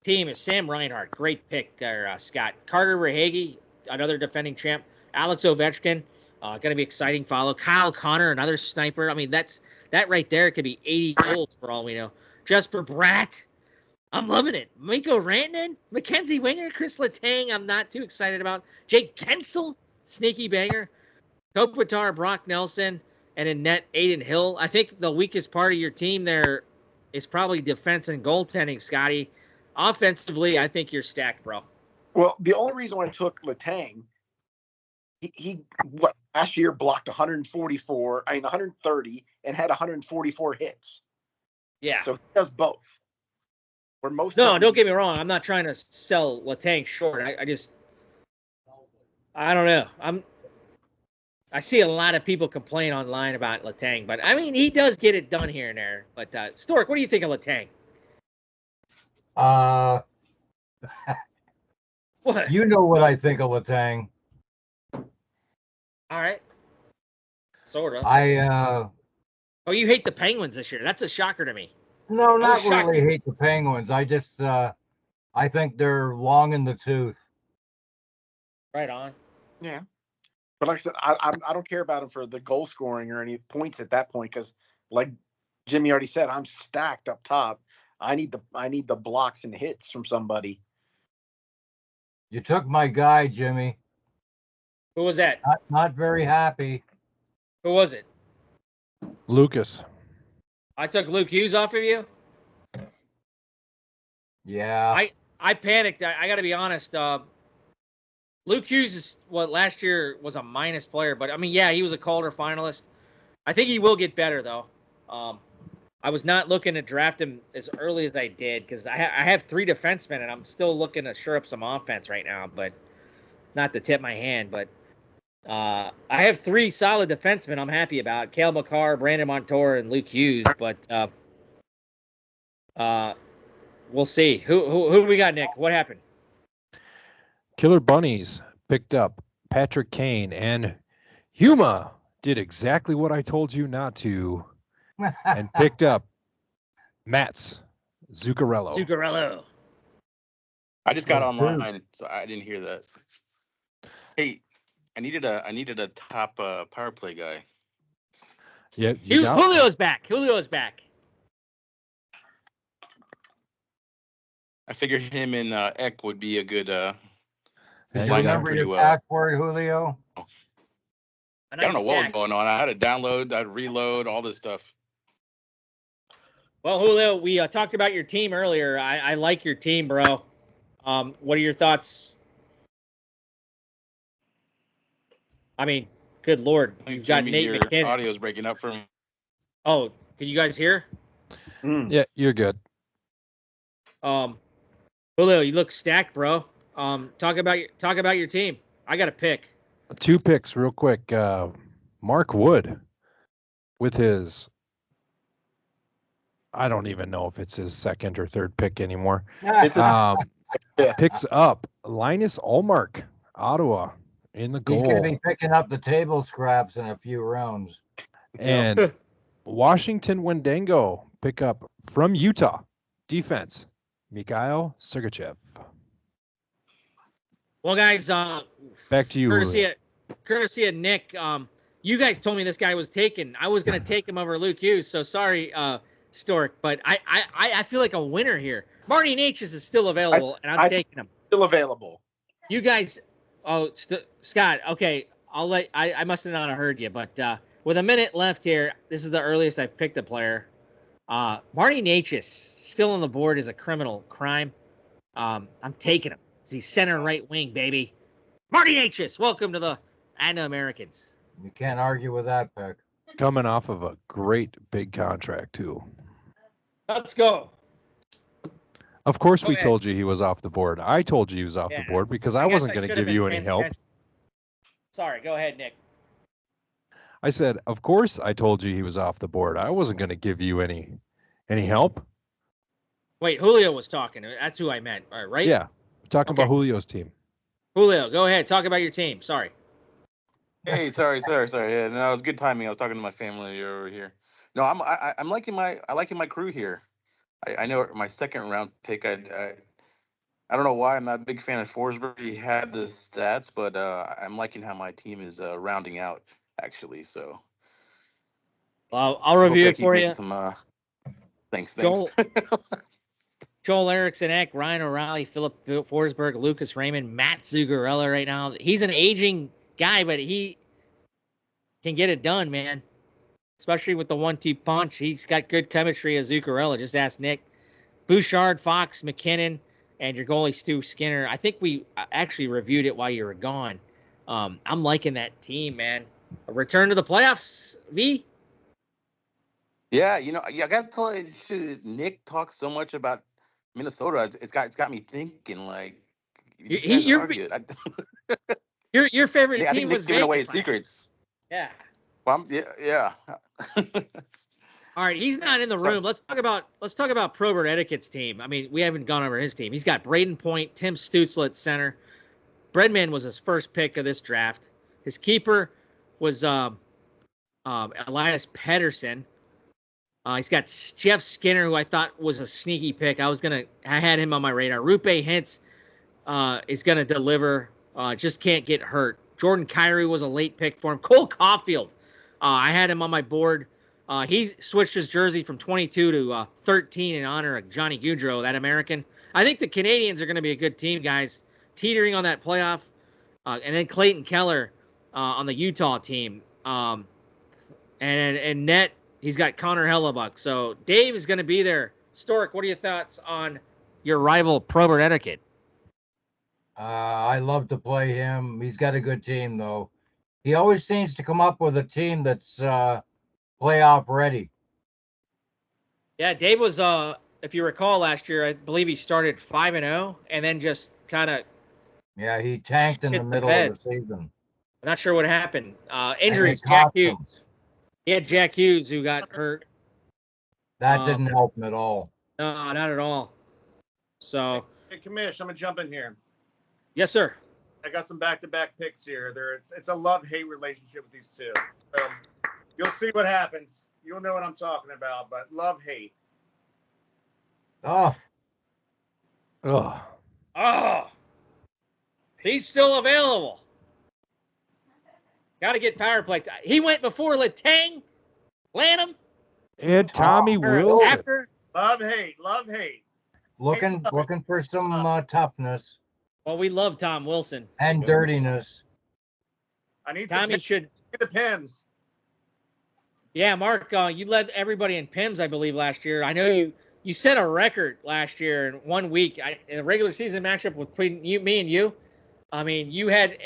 team is Sam Reinhart. Great pick there, Scott. Carter Verhaeghe, another defending champ. Alex Ovechkin, going to be exciting follow. Kyle Connor, another sniper. I mean, that right there could be 80 goals for all we know. Jesper Bratt. I'm loving it. Mikko Rantanen, Mackenzie Winger, Chris Letang, I'm not too excited about. Jake Kensel, sneaky banger. Kopitar, Brock Nelson, and in net, Aiden Hill. I think the weakest part of your team there, is probably defense and goaltending, Scotty. Offensively, I think you're stacked, bro. Well, the only reason why I took Letang, he last year blocked 130 and had 144 hits. Yeah. So he does both. Where most No, don't get me wrong. I'm not trying to sell Letang short. I don't know. I see a lot of people complain online about Letang, but I mean, he does get it done here and there. But Stork, what do you think of Letang? What? You know what I think of Letang. All right. Sort of. Oh, you hate the Penguins this year. That's a shocker to me. No, not shocked. really hate the Penguins. I think they're long in the tooth. Right on. Yeah. But like I said, I don't care about him for the goal scoring or any points at that point because, like Jimmy already said, I'm stacked up top. I need the blocks and hits from somebody. You took my guy, Jimmy. Who was that? Not very happy. Who was it? Lucas. I took Luke Hughes off of you. Yeah. I panicked. I got to be honest. Luke Hughes is what last year was a minus player, but I mean, yeah, he was a Calder finalist. I think he will get better though. I was not looking to draft him as early as I did because I have 3 defensemen and I'm still looking to shore up some offense right now, but not to tip my hand. But I have 3 solid defensemen I'm happy about: Cale Makar, Brandon Montour, and Luke Hughes. But we'll see. Who we got, Nick? What happened? Killer Bunnies picked up Patrick Kane, and Huma did exactly what I told you not to and picked up Mats Zuccarello. I just got Oh, online, so I didn't hear that. Hey, I needed a top power play guy. Yeah, you got Julio's back. Julio's back. I figured him and Eck would be a good. Yeah, Did you you line got up remember pretty your well. password, Julio? A I don't nice know what was stack. going on. I had to download, I'd reload, all this stuff. Well, Julio, we talked about your team earlier. I like your team, bro. What are your thoughts? I mean, good Lord. You've got Jimmy, Nate your McKinnon. audio's breaking up for me. Oh, can you guys hear? Yeah, you're good. Julio, you look stacked, bro. Talk about your team. I got a pick. 2 picks real quick. Mark Wood with his, I don't even know if it's his 2nd or 3rd pick anymore. Yeah. Picks up Linus Ullmark, Ottawa, in the He's going to goal. be picking up the table scraps in a few rounds. And Washington Wendigo pick up from Utah, defense, Mikhail Sergachev. Well, guys, Back to you, Julio. courtesy of Nick. You guys told me this guy was taken. I was going to take him over Luke Hughes. So sorry, Stork, but I feel like a winner here. Marty Natchez is still available, and I'm taking him. Still available. You guys, Scott. Okay, I must have not heard you, but with a minute left here, this is the earliest I've picked a player. Marty Natchez still on the board is a criminal crime. I'm taking him. He's center right wing, baby. Marty Natchez, welcome to the Americans. You can't argue with that pick. Coming off of a great big contract, too. Let's go. Of course, we Okay. told you he was off the board. I told you he was off the board because I guess wasn't I going to should have give you been any paying help. attention. Sorry, go ahead, Nick. I said, of course, I told you he was off the board. I wasn't going to give you any help. Wait, Julio was talking. That's who I meant, right? Yeah, I'm talking about Julio's team. Julio, go ahead. Talk about your team. Sorry. Hey, sorry. Yeah, no, it was good timing. I was talking to my family over here. No, I'm liking my crew here. I know my 2nd round pick. I don't know why I'm not a big fan of Forsberg. He had the stats, but I'm liking how my team is rounding out actually. So I'll review it for you. Thanks. Joel Eriksson Ek, Ryan O'Reilly, Philip Forsberg, Lucas Raymond, Matt Zuccarello right now. He's an aging guy, but he can get it done, man. especially with the 1-2 punch. He's got good chemistry as Zuccarello. Just ask Nick. Bouchard, Fox, McKinnon, and your goalie Stu Skinner. I think we actually reviewed it while you were gone. I'm liking that team, man. A return to the playoffs, V? Yeah, I got to tell you, Nick talks so much about Minnesota. It's got me thinking, like, these guys are good. Your favorite I think team Nick's was giving away Vegas his secrets. Yeah. Well, yeah. All right, he's not in the room. Let's talk about Probert Etiquette's team. I mean, we haven't gone over his team. He's got Braden Point, Tim Stützle at center. Breadman was his first pick of this draft. His keeper was Elias Pettersson. He's got Jeff Skinner, who I thought was a sneaky pick. I had him on my radar. Rupe Hintz is gonna deliver. Just can't get hurt. Jordan Kyrou was a late pick for him. Cole Caulfield, I had him on my board. He switched his jersey from 22 to 13 in honor of Johnny Gaudreau, that American. I think the Canadians are going to be a good team, guys, teetering on that playoff. And then Clayton Keller on the Utah team. And net, he's got Connor Hellebuck. So Dave is going to be there. Stork, what are your thoughts on your rival Probert Etiquette? I love to play him. He's got a good team, though. He always seems to come up with a team that's playoff ready. Yeah, Dave was, if you recall last year, I believe he started 5-0 and then just kind of. Yeah, he tanked in the middle of the season. I'm not sure what happened. Injuries, Jack Hughes. He had Jack Hughes who got hurt. That didn't help him at all. No, not at all. So. Hey, Commish, I'm going to jump in here. Yes, sir. I got some back-to-back picks here. It's a love-hate relationship with these two. You'll see what happens. You'll know what I'm talking about, but love-hate. Oh. He's still available. Got to get power play. He went before Letang, Lanham, and Tommy Wilson. After. Love-hate. Looking for some toughness. Well, we love Tom Wilson. And dirtiness. I need Tommy should get the Pims. Yeah, Mark, you led everybody in Pims, I believe, last year. I know you set a record last year in 1 week in a regular season matchup between me and you. I mean, you had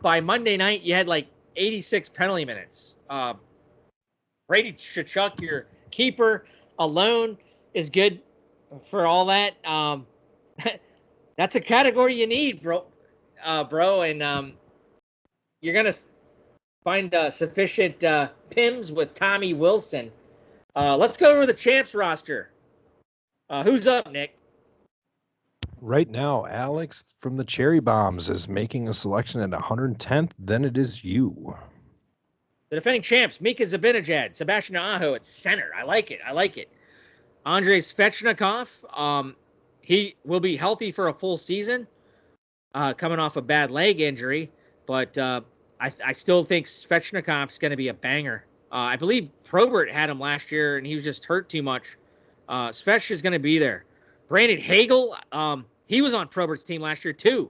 by Monday night you had like 86 penalty minutes. Brady Tkachuk, your keeper alone, is good for all that. That's a category you need, bro. And you're gonna find sufficient Pims with Tommy Wilson. Let's go over the champs roster. Who's up, Nick? Right now, Alex from the Cherry Bombs is making a selection at 110th. Then it is you. The defending champs, Mika Zibanejad, Sebastian Aho at center. I like it. Andrei Svechnikov, he will be healthy for a full season, coming off a bad leg injury. But I still think Svechnikov's going to be a banger. I believe Probert had him last year, and he was just hurt too much. Svech is going to be there. Brandon Hagel, he was on Probert's team last year too.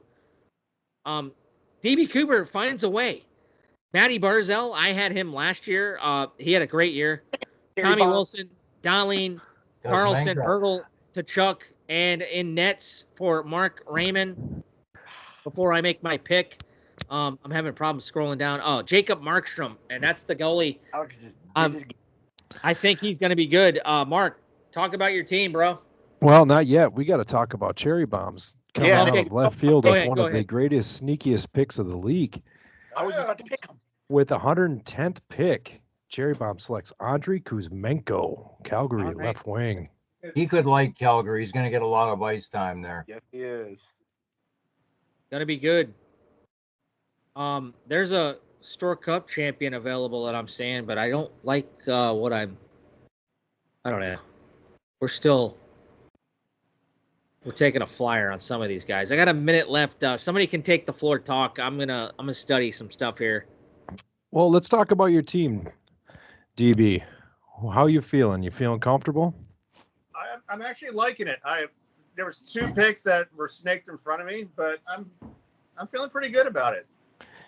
DB Cooper finds a way. Matty Barzell, I had him last year. He had a great year. Tommy Wilson, Dahlin, Carlson, Hertl, Tkachuk, and in nets for Mark Raymond. Before I make my pick, I'm having problems scrolling down. Oh, Jacob Markstrom, and that's the goalie. I think he's going to be good. Mark, talk about your team, bro. Well, not yet. We got to talk about Cherry Bombs coming out of left field with one of the greatest, sneakiest picks of the league. I was about to pick him. With 110th pick, Cherry Bomb selects Andrei Kuzmenko, Calgary left wing. He could like Calgary. He's going to get a lot of ice time there. Yes, he is. Gonna be good. There's a Stork Cup champion available that I'm saying, but I don't like what I don't know. We're taking a flyer on some of these guys. I got a minute left. Somebody can take the floor talk. I'm gonna study some stuff here. Well, let's talk about your team, DB. How you feeling? You feeling comfortable? I'm actually liking it. There was 2 picks that were snaked in front of me, but I'm feeling pretty good about it.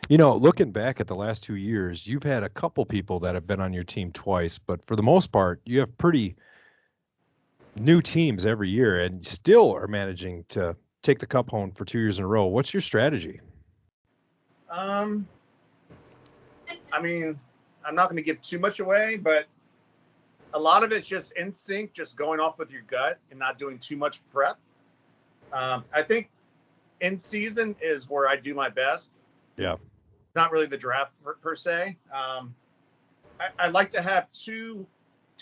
You know, looking back at the last 2 years, you've had a couple people that have been on your team twice, but for the most part, you have pretty new teams every year and still are managing to take the cup home for 2 years in a row. What's your strategy? I mean, I'm not going to give too much away, but a lot of it's just instinct, just going off with your gut and not doing too much prep. I think in season is where I do my best. Yeah. Not really the draft per se. I like to have two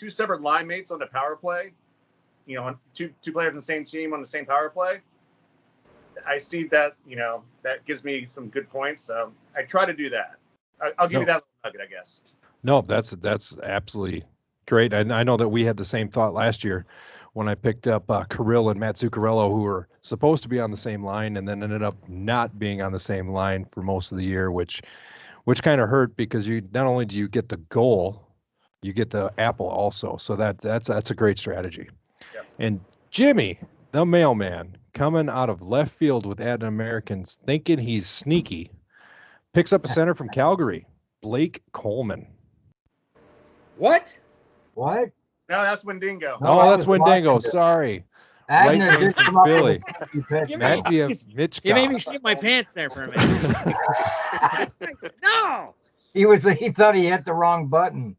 separate line mates on the power play. You know, two players on the same team on the same power play. I see that, you know, that gives me some good points. So I try to do that. I'll give you that nugget, I guess. No, that's absolutely great. I know that we had the same thought last year when I picked up Kirill and Matt Zuccarello, who were supposed to be on the same line and then ended up not being on the same line for most of the year, which kind of hurt because you not only do you get the goal, you get the apple also. So that's a great strategy. Yep. And Jimmy, the mailman, coming out of left field with Adding Americans, thinking he's sneaky, picks up a center from Calgary, Blake Coleman. What? What? No, that's Wendigo. No, Oh, I that's was Wendigo. watching it. Sorry. Agnew Right did from come up with Philly. a funky pick, Give though. me- Matthew Mitch. You made me shit my pants there for a minute. No. He thought he hit the wrong button.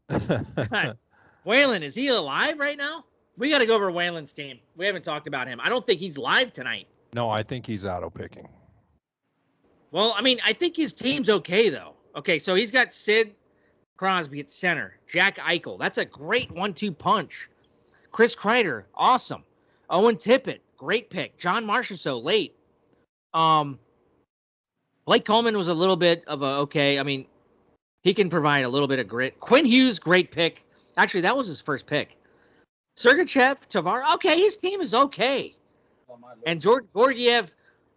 Waylon, is he alive right now? We got to go over Waylon's team. We haven't talked about him. I don't think he's live tonight. No, I think he's auto picking. Well, I mean, I think his team's okay, though. Okay, so he's got Sid Crosby at center. Jack Eichel. That's a great 1-2 punch. Chris Kreider, awesome. Owen Tippett, great pick. John Marchessault, late. Blake Coleman was a little bit of a okay. I mean, he can provide a little bit of grit. Quinn Hughes, great pick. Actually, that was his first pick. Sergachev, Tavares. Okay, his team is okay. And Georgiev,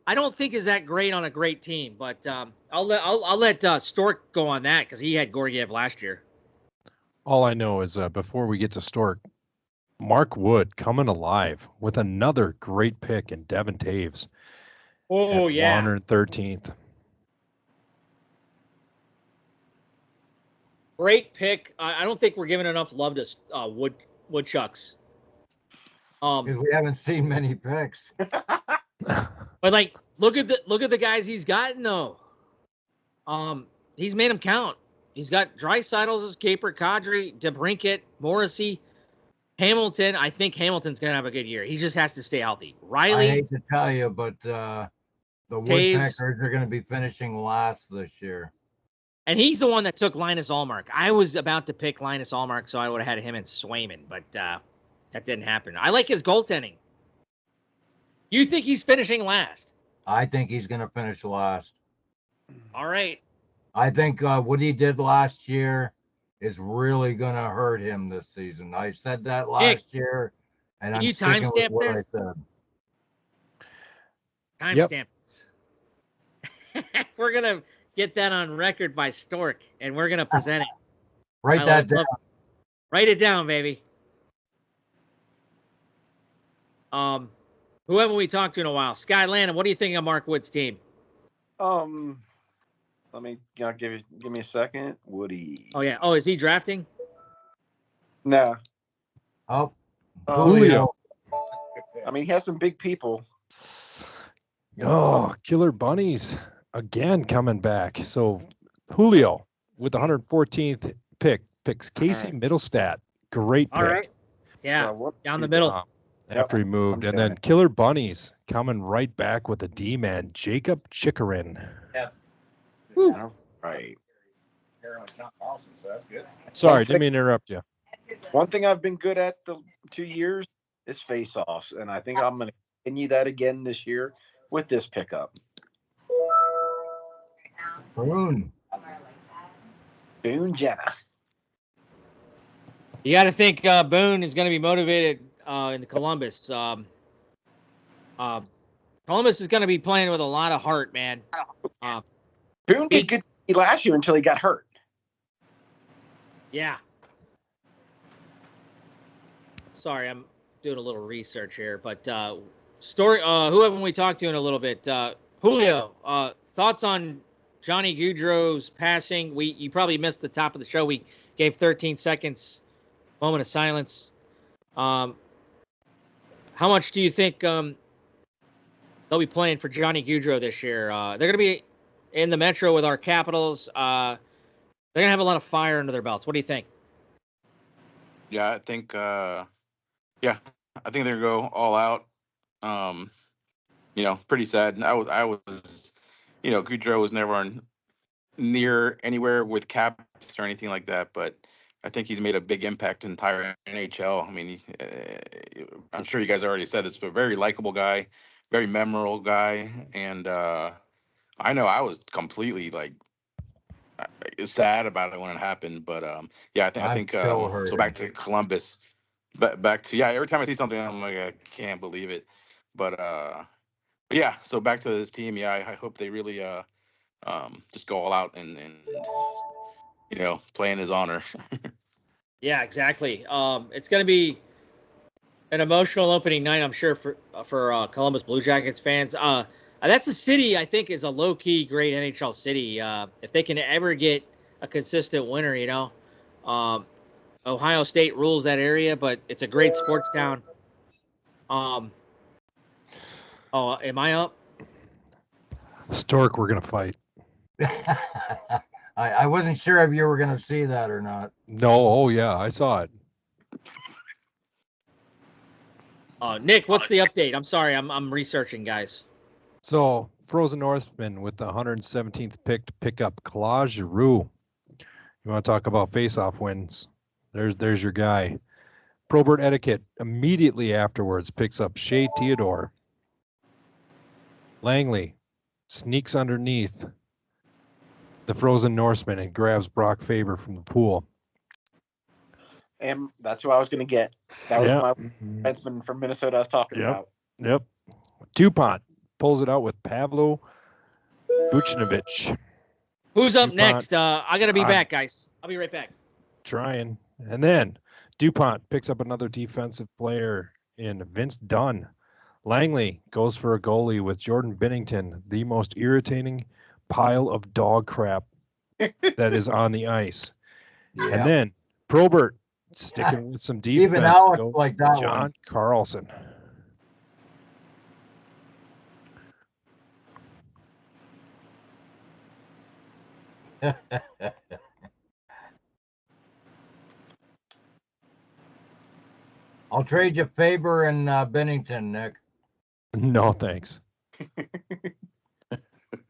I don't think is that great on a great team, but I'll let Stork go on that because he had Georgiev last year. All I know is before we get to Stork, Mark Wood coming alive with another great pick in Devin Taves. Oh, at yeah. 113th. Great pick. I don't think we're giving enough love to Woodchucks. Because we haven't seen many picks. But like, look at the guys he's gotten though. He's made them count. He's got Draisaitl as keeper, Kadri, DeBrincat, Morrissey, Hamilton. I think Hamilton's gonna have a good year. He just has to stay healthy. Riley. I hate to tell you, but the Taves. Woodpeckers are going to be finishing last this year. And he's the one that took Linus Allmark. I was about to pick Linus Allmark, so I would have had him in Swayman, but that didn't happen. I like his goaltending. You think he's finishing last? I think he's going to finish last. All right. I think what he did last year is really going to hurt him this season. I said that last year, and can I'm you sticking with timestamp what I this? said. Timestamp. We're going to get that on record by Stork, and we're going to present it. Write that down. Write it down, baby. Who haven't we talked to in a while? Sky Landon, what do you think of Mark Wood's team? Let me give me a second. Woody. Oh yeah. Oh, is he drafting? No. Oh, Julio. I mean, he has some big people. Oh, Killer Bunnies again coming back. So Julio with the 114th pick picks Casey Middlestat. Great pick. All right. Yeah. Down the middle. After he moved. And then Killer Bunnies coming right back with the D-man, Jacob Chikrin. Yeah. Woo. Right. Awesome, so that's good. Sorry, didn't mean to interrupt you. One thing I've been good at the 2 years is face-offs, and I think I'm going to continue that again this year with this pickup. Boone Jenna. You got to think Boone is going to be motivated in Columbus. Columbus is going to be playing with a lot of heart, man. Boone did good last year until he got hurt. Yeah. Sorry, I'm doing a little research here, but who haven't we talked to in a little bit? Julio, thoughts on Johnny Gaudreau's passing. You probably missed the top of the show. We gave 13 seconds, moment of silence. How much do you think they'll be playing for Johnny Gaudreau this year? They're going to be in the Metro with our Capitals. They're going to have a lot of fire under their belts. What do you think? Yeah, I think they're gonna go all out. Pretty sad. I was, Goudreau was never near anywhere with caps or anything like that, but I think he's made a big impact in the entire NHL. I mean, I'm sure you guys already said this, but very likable guy, very memorable guy, and I know I was completely sad about it when it happened, but I think still so. hurting. Back to Columbus, back to every time I see something, I'm like, I can't believe it, but yeah. So back to this team, I hope they really just go all out and play in his honor. Yeah, exactly. It's going to be an emotional opening night, I'm sure, for Columbus Blue Jackets fans. That's a city I think is a low-key great NHL city. If they can ever get a consistent winner, Ohio State rules that area, but it's a great sports town. Am I up? Stork, we're gonna fight. I wasn't sure if you were going to see that or not. No, oh yeah, I saw it. Nick, what's the update? I'm sorry, I'm researching, guys. So Frozen Northman with the 117th pick to pick up Claude Giroux. You want to talk about face-off wins? There's your guy. Probert Etiquette immediately afterwards picks up Shea Theodore. Langley sneaks underneath the Frozen Norseman and grabs Brock Faber from the pool. And that's who I was going to get. That was my defenseman from Minnesota I was talking about. Yep. DuPont pulls it out with Pavlo Buchnevich. Who's up DuPont, next? I got to be back, guys. I'll be right back. Trying. And then DuPont picks up another defensive player in Vince Dunn. Langley goes for a goalie with Jordan Binnington, the most irritating pile of dog crap that is on the ice. Yeah. And then Probert sticking with some defense. Even Alex goes like that John one. Carlson. I'll trade you Faber and Bennington, Nick. No, thanks.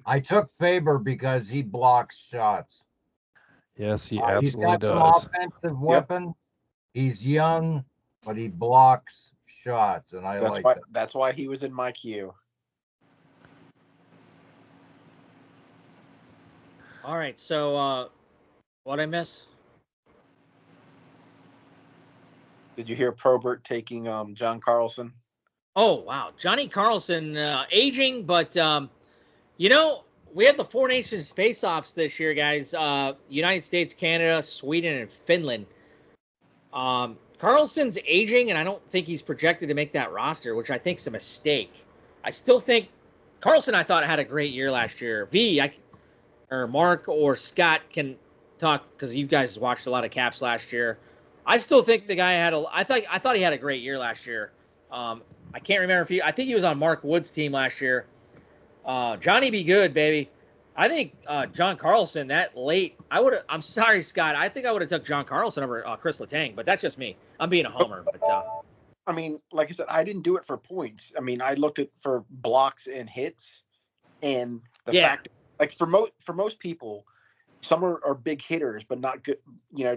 I took Faber because he blocks shots. Yes, he He's absolutely got some does. offensive weapon. He's young, but he blocks shots, and I like that. That's why he was in my queue. All right, so what'd I miss? Did you hear Probert taking John Carlson? Oh, wow. Johnny Carlson, aging, but, we have the Four Nations face-offs this year, guys. United States, Canada, Sweden, and Finland. Carlson's aging, and I don't think he's projected to make that roster, which I think is a mistake. I still think Carlson, I thought, had a great year last year. Or Mark or Scott can talk because you guys watched a lot of Caps last year. I still think the guy I thought he had a great year last year. I can't remember I think he was on Mark Wood's team last year. Johnny be good, baby. I think John Carlson that late. I'm sorry, Scott. I think I would have took John Carlson over Chris Letang, but that's just me. I'm being a homer. But I mean, like I said, I didn't do it for points. I mean, I looked at for blocks and hits, and the fact, like for most people, some are big hitters, but not good.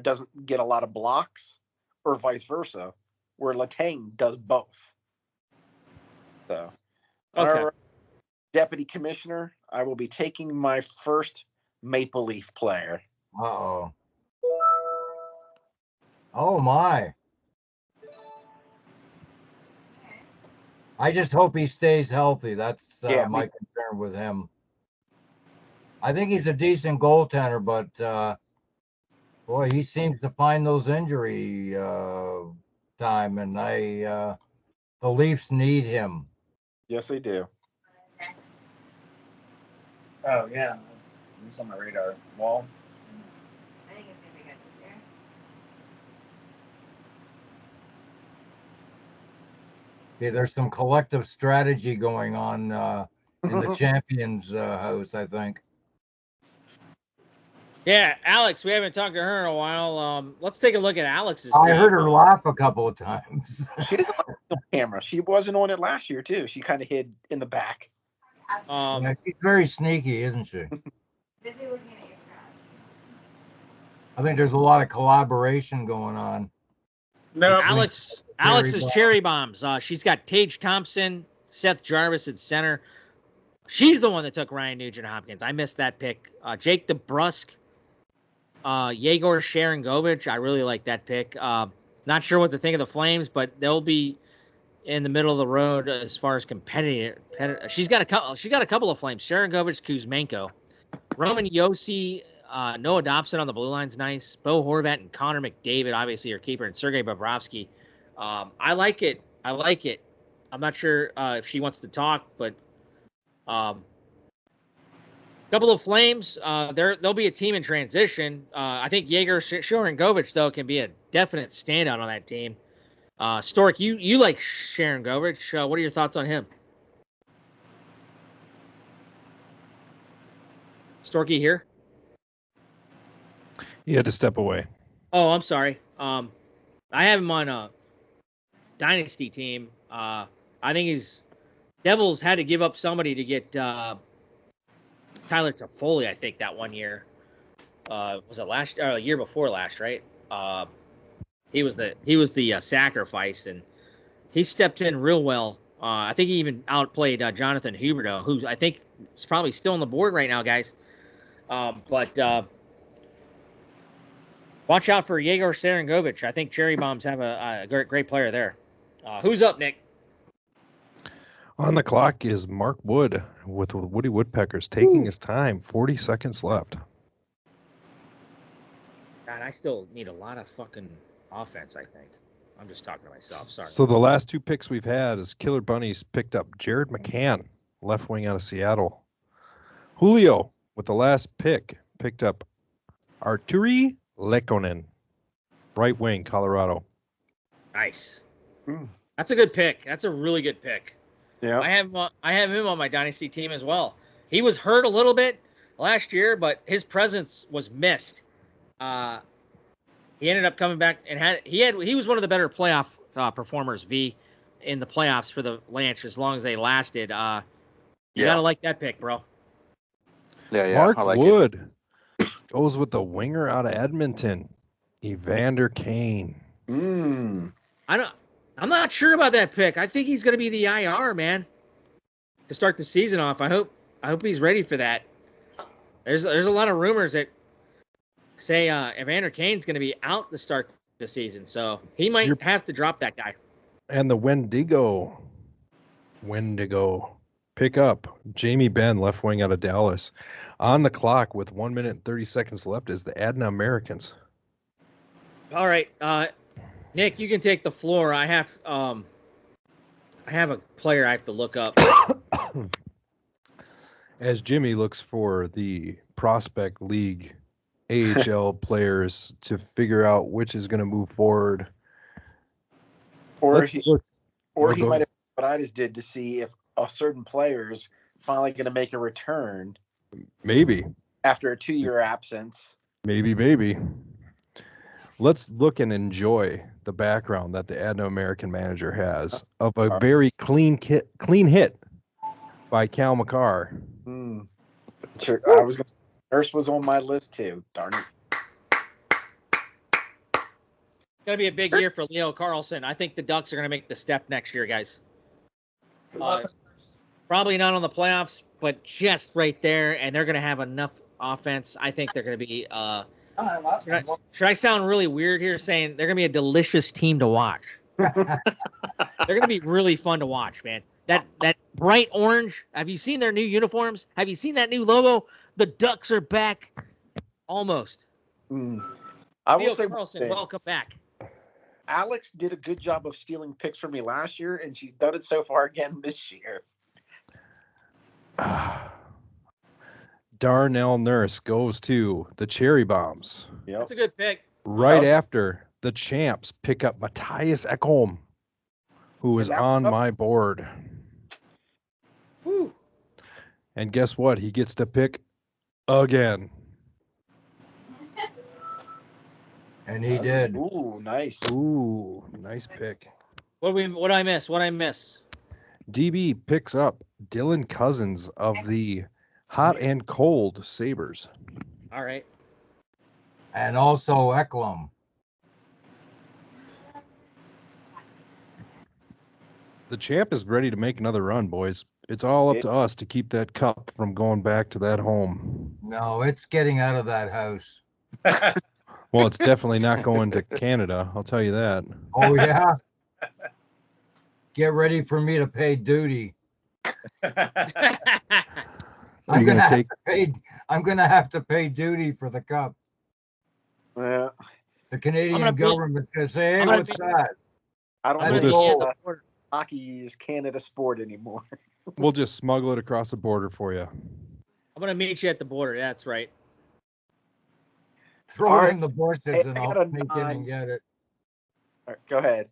Doesn't get a lot of blocks, or vice versa, where Letang does both. So, okay. All right, Deputy Commissioner, I will be taking my first Maple Leaf player. Uh-oh. Oh, my. I just hope he stays healthy. That's my concern with him. I think he's a decent goaltender, but boy, he seems to find those injury time, and the Leafs need him. Yes, they do. Oh yeah, Who's on my radar? Wall. I think it's gonna be good this year. Yeah, there's some collective strategy going on in the champions house, I think. Yeah, Alex, we haven't talked to her in a while. Let's take a look at Alex's I team. heard her laugh a couple of times. She doesn't like the camera. She wasn't on it last year too. She kind of hid in the back. Yeah, she's very sneaky, isn't she? Busy looking at your crowd. I think there's a lot of collaboration going on. No, Alex's cherry bombs. She's got Tage Thompson, Seth Jarvis at center. She's the one that took Ryan Nugent-Hopkins. I missed that pick. Jake DeBrusque, Yegor Sharangovich. I really like that pick. Not sure what to think of the Flames, but they'll be in the middle of the road as far as competitive. She's got a couple of Flames. Sharangovich, Kuzmenko, Roman Yossi, Noah Dobson on the blue line's nice. Bo Horvat and Connor McDavid, obviously your keeper, and Sergei Bobrovsky. I like it. I'm not sure if she wants to talk, but couple of Flames. There'll be a team in transition. I think Yegor Sharangovich though can be a definite standout on that team. Stork, you like Sharangovich. What are your thoughts on him? Storky here? He had to step away. Oh, I'm sorry. I have him on a dynasty team. I think Devils had to give up somebody to get Tyler Toffoli, I think, that one year. Was it last or year before last, right? He was the sacrifice, and he stepped in real well. I think he even outplayed Jonathan Huberdeau, who I think is probably still on the board right now, guys. But watch out for Yegor Sharangovich. I think Cherry Bombs have a great player there. Who's up, Nick? On the clock is Mark Wood with Woody Woodpeckers taking his time. 40 seconds left. God, I still need a lot of fucking offense, I think. I'm just talking to myself. Sorry. So the last two picks we've had is Killer Bunnies picked up Jared McCann, left wing out of Seattle. Julio, with the last pick, picked up Arturi Lekkonen, right wing, Colorado. Nice. That's a good pick. That's a really good pick. Yeah. I have him on my dynasty team as well. He was hurt a little bit last year, but his presence was missed. He ended up coming back and he was one of the better playoff performers in the playoffs for the Lynch as long as they lasted. You gotta like that pick, bro. Yeah. Mark I like Wood goes with the winger out of Edmonton, Evander Kane. I'm not sure about that pick. I think he's going to be the IR, man, to start the season off. I hope he's ready for that. There's a lot of rumors that say Evander Kane's going to be out to start the season, so he might have to drop that guy. And the Wendigo pick up Jamie Benn, left wing out of Dallas. On the clock with 1 minute and 30 seconds left is the Adna Americans. All right, Nick, you can take the floor. I have a player I have to look up. As Jimmy looks for the Prospect League AHL players to figure out which is going to move forward. Or he Go might have what I just did to see if a certain player is finally going to make a return. Maybe. After a 2-year absence. Maybe. Let's look and enjoy the background that the Adna American manager has of a very clean hit by Cal McCarr. Sure, Nurse was on my list too. Darn it. Gonna be a big year for Leo Carlson. I think the Ducks are gonna make the step next year, guys. Probably not on the playoffs, but just right there, and they're gonna have enough offense. I think they're gonna be. Should I sound really weird here, saying they're gonna be a delicious team to watch? They're gonna be really fun to watch, man. That bright orange. Have you seen their new uniforms? Have you seen that new logo? The Ducks are back, almost. I will Leo say, Carlson, welcome back. Alex did a good job of stealing picks from me last year, and she's done it so far again this year. Darnell Nurse goes to the Cherry Bombs. Yep. That's a good pick. Right was- after the champs pick up Matthias Ekholm, who is that on was up- my board. Whew. And guess what? He gets to pick again. And he did. Ooh, nice. Ooh, nice pick. What I miss? What I miss? DB picks up Dylan Cousins of the Hot and Cold Sabres. All right. And also Ekholm. The champ is ready to make another run, boys. It's all up to us to keep that cup from going back to that home. No, it's getting out of that house. Well, it's definitely not going to Canada. I'll tell you that. Oh, yeah? Get ready for me to pay duty. Are I'm you gonna going to take? I'm gonna have to pay duty for the cup. Yeah. The Canadian gonna be- government's gonna say, hey, I'm gonna what's be- that? I don't I'm know gonna just- if go- hockey is Canada sport anymore. We'll just smuggle it across the border for you. I'm gonna meet you at the border. That's right. Throw All it right. in the bushes Hey, and I I'll got a sneak in nine. and get it. All right, go ahead.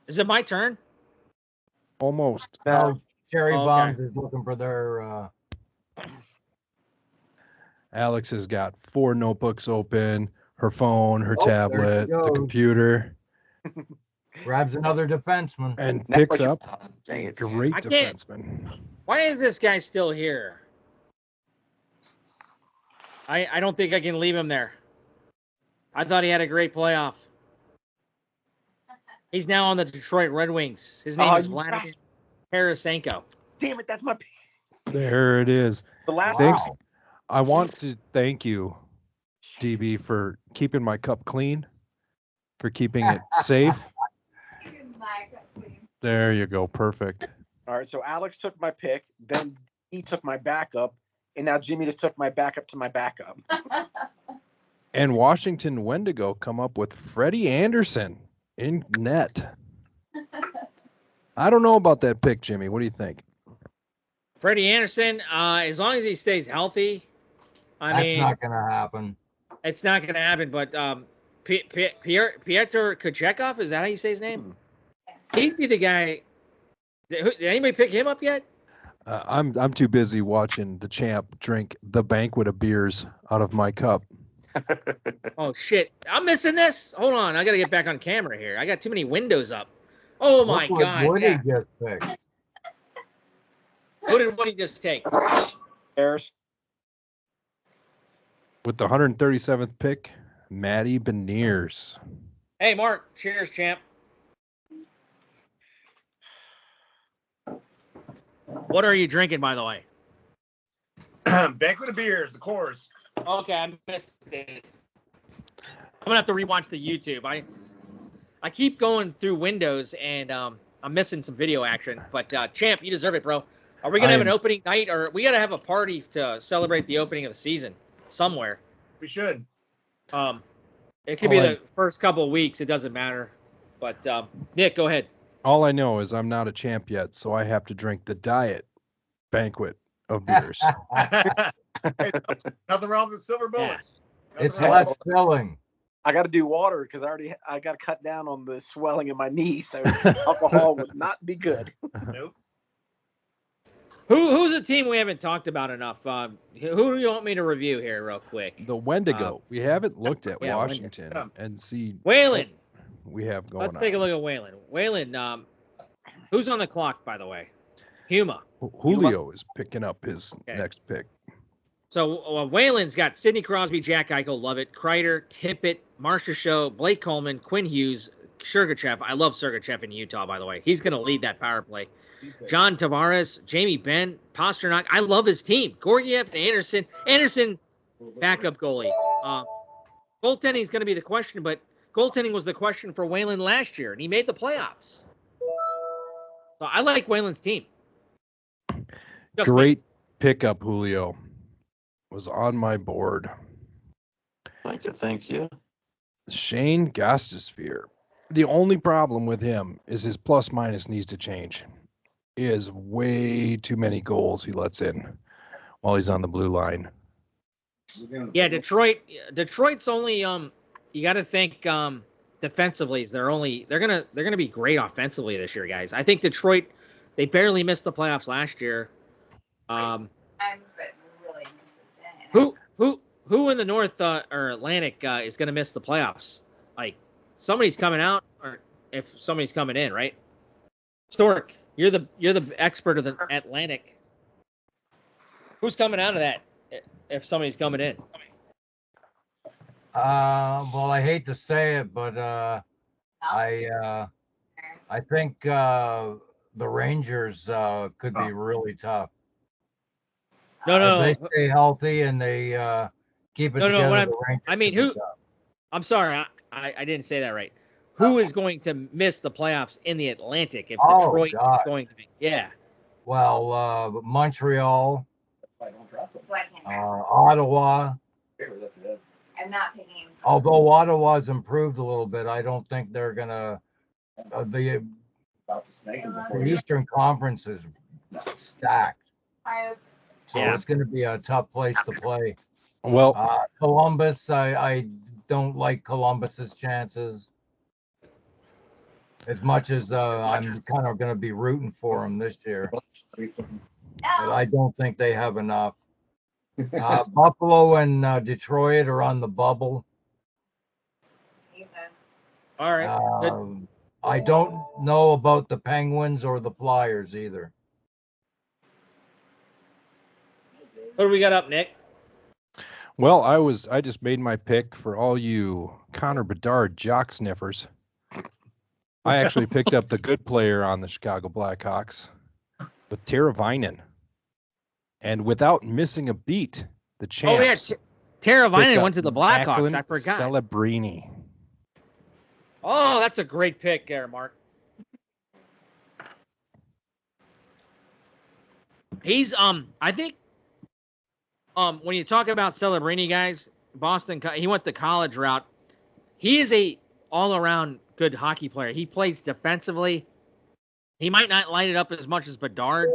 Is it my turn? Almost. Now, Cherry Oh, okay. Bombs is looking for their, Alex has got 4 notebooks open, her phone, her Oh, there she tablet, the goes. computer, grabs another defenseman. and Now picks what you- up Dang it. great I can't- defenseman. Why is this guy still here? I don't think I can leave him there. I thought he had a great playoff. He's now on the Detroit Red Wings. His name Oh, is you Vladimir bastard. Tarasenko. Damn it, that's my pick. There it is. The last Thanks. Wow. I want to thank you, DB, for keeping my cup clean, for keeping it safe. My cup, please. There you go. Perfect. All right, so Alex took my pick, then he took my backup, and now Jimmy just took my backup to my backup. And Washington Wendigo come up with Freddie Anderson in net. I don't know about that pick, Jimmy. What do you think? Freddie Anderson, as long as he stays healthy, I That's mean, not gonna happen. it's not going to happen. But Piotr Kochekov, is that how you say his name? He'd be the guy. Did anybody pick him up yet? I'm too busy watching the champ drink the banquet of beers out of my cup. Oh shit! I'm missing this. Hold on, I got to get back on camera here. I got too many windows up. Oh my Look what god! Woody Yeah. just picked. Who did Woody just take? Bears. With the 137th pick, Matty Beniers. Hey, Mark. Cheers, champ. What are you drinking, by the way? Banquet of beers, of course. Okay, I missed it. I'm gonna have to rewatch the YouTube. I keep going through Windows and I'm missing some video action. But champ, you deserve it, bro. Are we gonna have an opening night, or we gotta have a party to celebrate the opening of the season somewhere? We should. It could be Oh, the first couple of weeks. It doesn't matter. But Nick, go ahead. All I know is I'm not a champ yet, so I have to drink the diet banquet of beers. Hey, nothing wrong with silver bullets. Nothing It's wrong. less filling. I got to do water because I got to cut down on the swelling in my knee, so alcohol would not be good. Nope. Who's a team we haven't talked about enough? Who do you want me to review here, real quick? The Wendigo. We haven't looked at yeah, Washington Wendigo. and see Whalen. what we have going Let's on. take a look at Whalen. Whalen, who's on the clock, by the way? Huma. Julio is picking up his Okay. next pick. So Whalen's got Sidney Crosby, Jack Eichel, love it. Kreider, Tippett, Marcia Show, Blake Coleman, Quinn Hughes, Sergachev. I love Sergachev in Utah, by the way. He's going to lead that power play. John Tavares, Jamie Benn, Pasternak. I love his team. Gorgiev and Anderson. Anderson, backup goalie. Goaltending is going to be the question, but goaltending was the question for Whalen last year, and he made the playoffs. So I like Whalen's team. Just me. Great pickup, Julio. Was on my board. Thank you. Thank you. Shane Gostisbehere. The only problem with him is his plus minus needs to change. He has way too many goals he lets in. while he's on the blue line. Yeah, Detroit's only you got to think defensively. They're gonna be great offensively this year, guys. I think Detroit, they barely missed the playoffs last year. I'm really consistent. Who in the North or Atlantic is gonna miss the playoffs? Like somebody's coming out, or if somebody's coming in, right? Stork, you're the expert of the Atlantic. Who's coming out of that? If somebody's coming in. Well, I hate to say it, but I think the Rangers could be really tough. No. If they stay healthy and they keep it No, together. The Rangers I mean, could be who? tough. I'm sorry, I didn't say that right. Who is going to miss the playoffs in the Atlantic if Oh, Detroit God. is going to be? Yeah. Well, Montreal, So I can't. Ottawa. I'm not picking. Although Ottawa's improved a little bit, I don't think they're gonna. The Eastern Conference is stacked, so Yeah. it's gonna be a tough place to play. Well, Columbus, I don't like Columbus's chances as much as I'm kind of gonna be rooting for them this year, but I don't think they have enough. Buffalo and Detroit are on the bubble. All right. Good. I don't know about the Penguins or the Flyers either. What do we got up, Nick? well, I just made my pick for all you Connor Bedard jock sniffers. I actually picked up the good player on the Chicago Blackhawks with Teravainen. And without missing a beat, the Oh yeah, champs. Tara pick Vinen up went to the Blackhawks. Macklin I forgot. Celebrini. Oh, that's a great pick there, Mark. He's I think when you talk about Celebrini, guys, Boston, he went the college route. He is a all-around good hockey player. He plays defensively. He might not light it up as much as Bedard,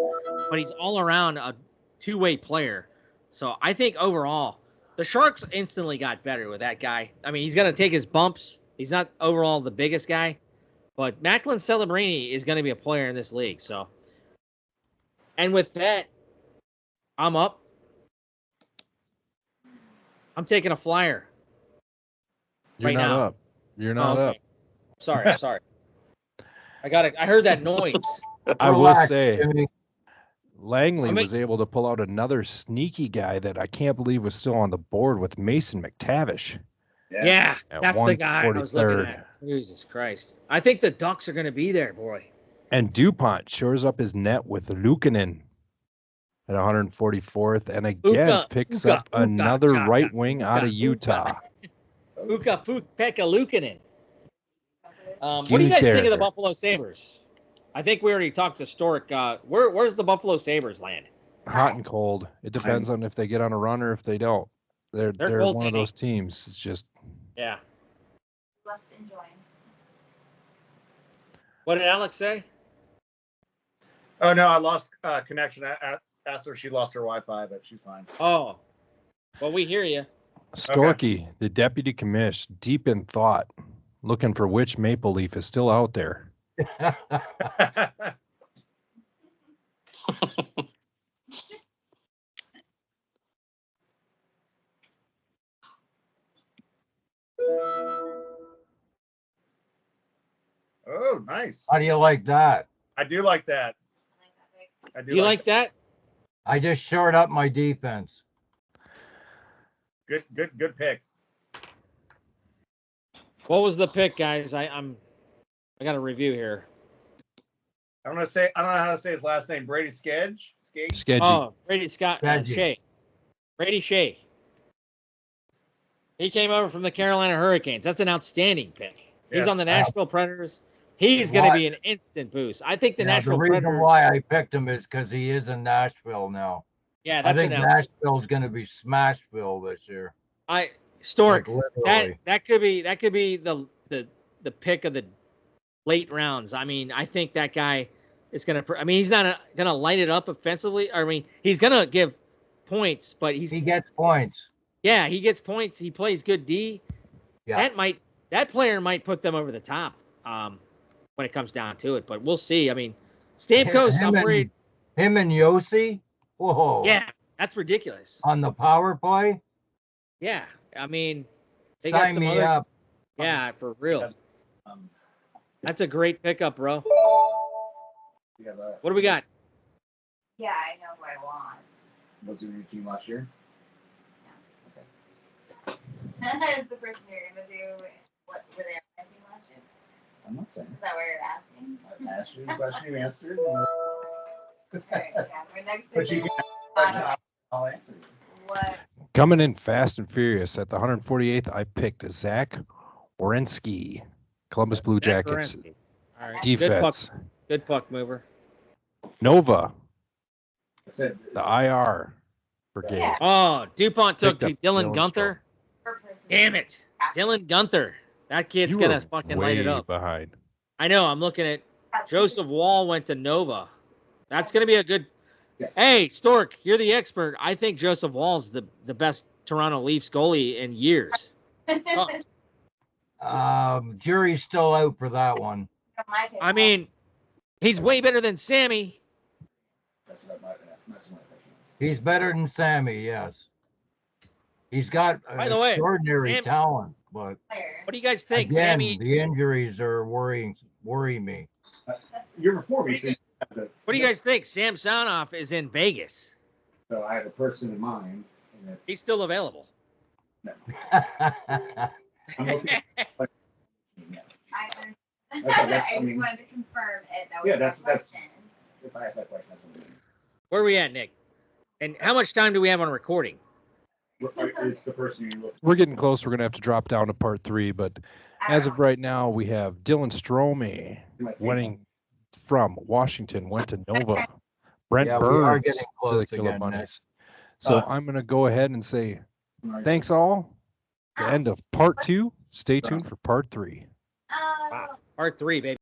but he's all around a two-way player. So I think overall, the Sharks instantly got better with that guy. I mean, he's going to take his bumps. He's not overall the biggest guy, but Macklin Celebrini is going to be a player in this league. So, and with that, I'm up. I'm taking a flyer. You're Right not now. up. You're not up. Sorry. I heard that noise. I will Relax, say, Jimmy. Langley I mean- was able to pull out another sneaky guy that I can't believe was still on the board with Mason McTavish. Yeah, At that's the guy I was looking 143rd. at. Jesus Christ. I think the Ducks are going to be there, boy. And DuPont shores up his net with Luukkonen at 144th, and again picks up another Chaka, right wing out of Utah. Pekka Luukkonen. What do you guys think of the Buffalo Sabres? I think we already talked to Stork. Where's the Buffalo Sabres land? Hot and cold. It depends on if they get on a run or if they don't. They're one of goaltending. those teams. It's just Yeah. Left and joined. What did Alex say? Oh no, I lost connection. I asked her if she lost her Wi-Fi, but she's fine. Oh, well, we hear you. Storky, the deputy commish, deep in thought, looking for which Maple Leaf is still out there. Oh, nice. How do you like that? I do like that. I do You like that? I just shored up my defense. Good pick. What was the pick, guys? I got a review here. I don't know how to say his last name. Brady Sketch. Sketchy. Oh, Brady Scott Skaggy. Shea. Brady Shea. He came over from the Carolina Hurricanes. That's an outstanding pick. He's Yeah. on the Nashville Predators. He's going to be an instant boost. I think the Yeah, Nashville the reason Predators. why I picked him is because he is in Nashville now. Yeah, I that's think an Nashville's going to be Smashville this year. Stork. Like, literally. That could be the pick of the late rounds. I mean, I think that guy is going to. I mean, he's not going to light it up offensively. I mean, he's going to give points, but He gets points. yeah, he gets points. He plays good D. Yeah. That player might put them over the top when it comes down to it. But we'll see. I mean, Stamkos, I'm worried. Him and Yossi. Whoa. Yeah, that's ridiculous. On the power play. Yeah, I mean, they got Sign some me other. up. Yeah, for real. That's a great pickup, bro. What do we got? Yeah, I know who I want. Was it your team last year? Is the person you're gonna do what were they on my team last year? I'm not saying. Is that what you're asking? I asked you the question, you answered. Alright, yeah, my next But you thing can. is, I'll answer you. what Coming in fast and furious at the 148th, I picked Zach Werenski, Columbus Blue Zach Jackets. Werenski. All right. Defense. Good puck mover. Nova, I said, the IR brigade. Yeah. Oh, DuPont took Picked up Dylan Dylan Gunther. per person? Damn it. Dylan Gunther. That kid's You going were to fucking light it way up. behind. I know. I'm looking at Joseph Wall went to Nova. That's going to be a good. yes. Hey, Stork, you're the expert. I think Joseph Wall's the best Toronto Leafs goalie in years. Jury's still out for that one. I mean, he's way better than Sammy. That's what that's my question. He's better than Sammy, yes. He's got By the way, extraordinary Sam- talent, but What do you guys think? again, Sammy, the injuries are worry me. You're before me, so, what do you guys think? Sam Sonoff is in Vegas. so I have a person in mind. And that, He's still available. no, I'm looking at yes. I that's- I just mean- wanted to confirm it. That was Yeah, my that's- question. If I ask that question, that's what I mean. Where are we at, Nick? And how much time do we have on recording? It's the person you look. We're getting close. We're going to have to drop down to part 3. But as of right now, we have Dylan Stromey winning from Washington, went to Nova. Brent Yeah, we are Burns getting to the close Killer again, Nick. Bunnies. So I'm going to go ahead and say thanks all. The end of part 2. Stay tuned for part 3. Oh. Part 3, baby.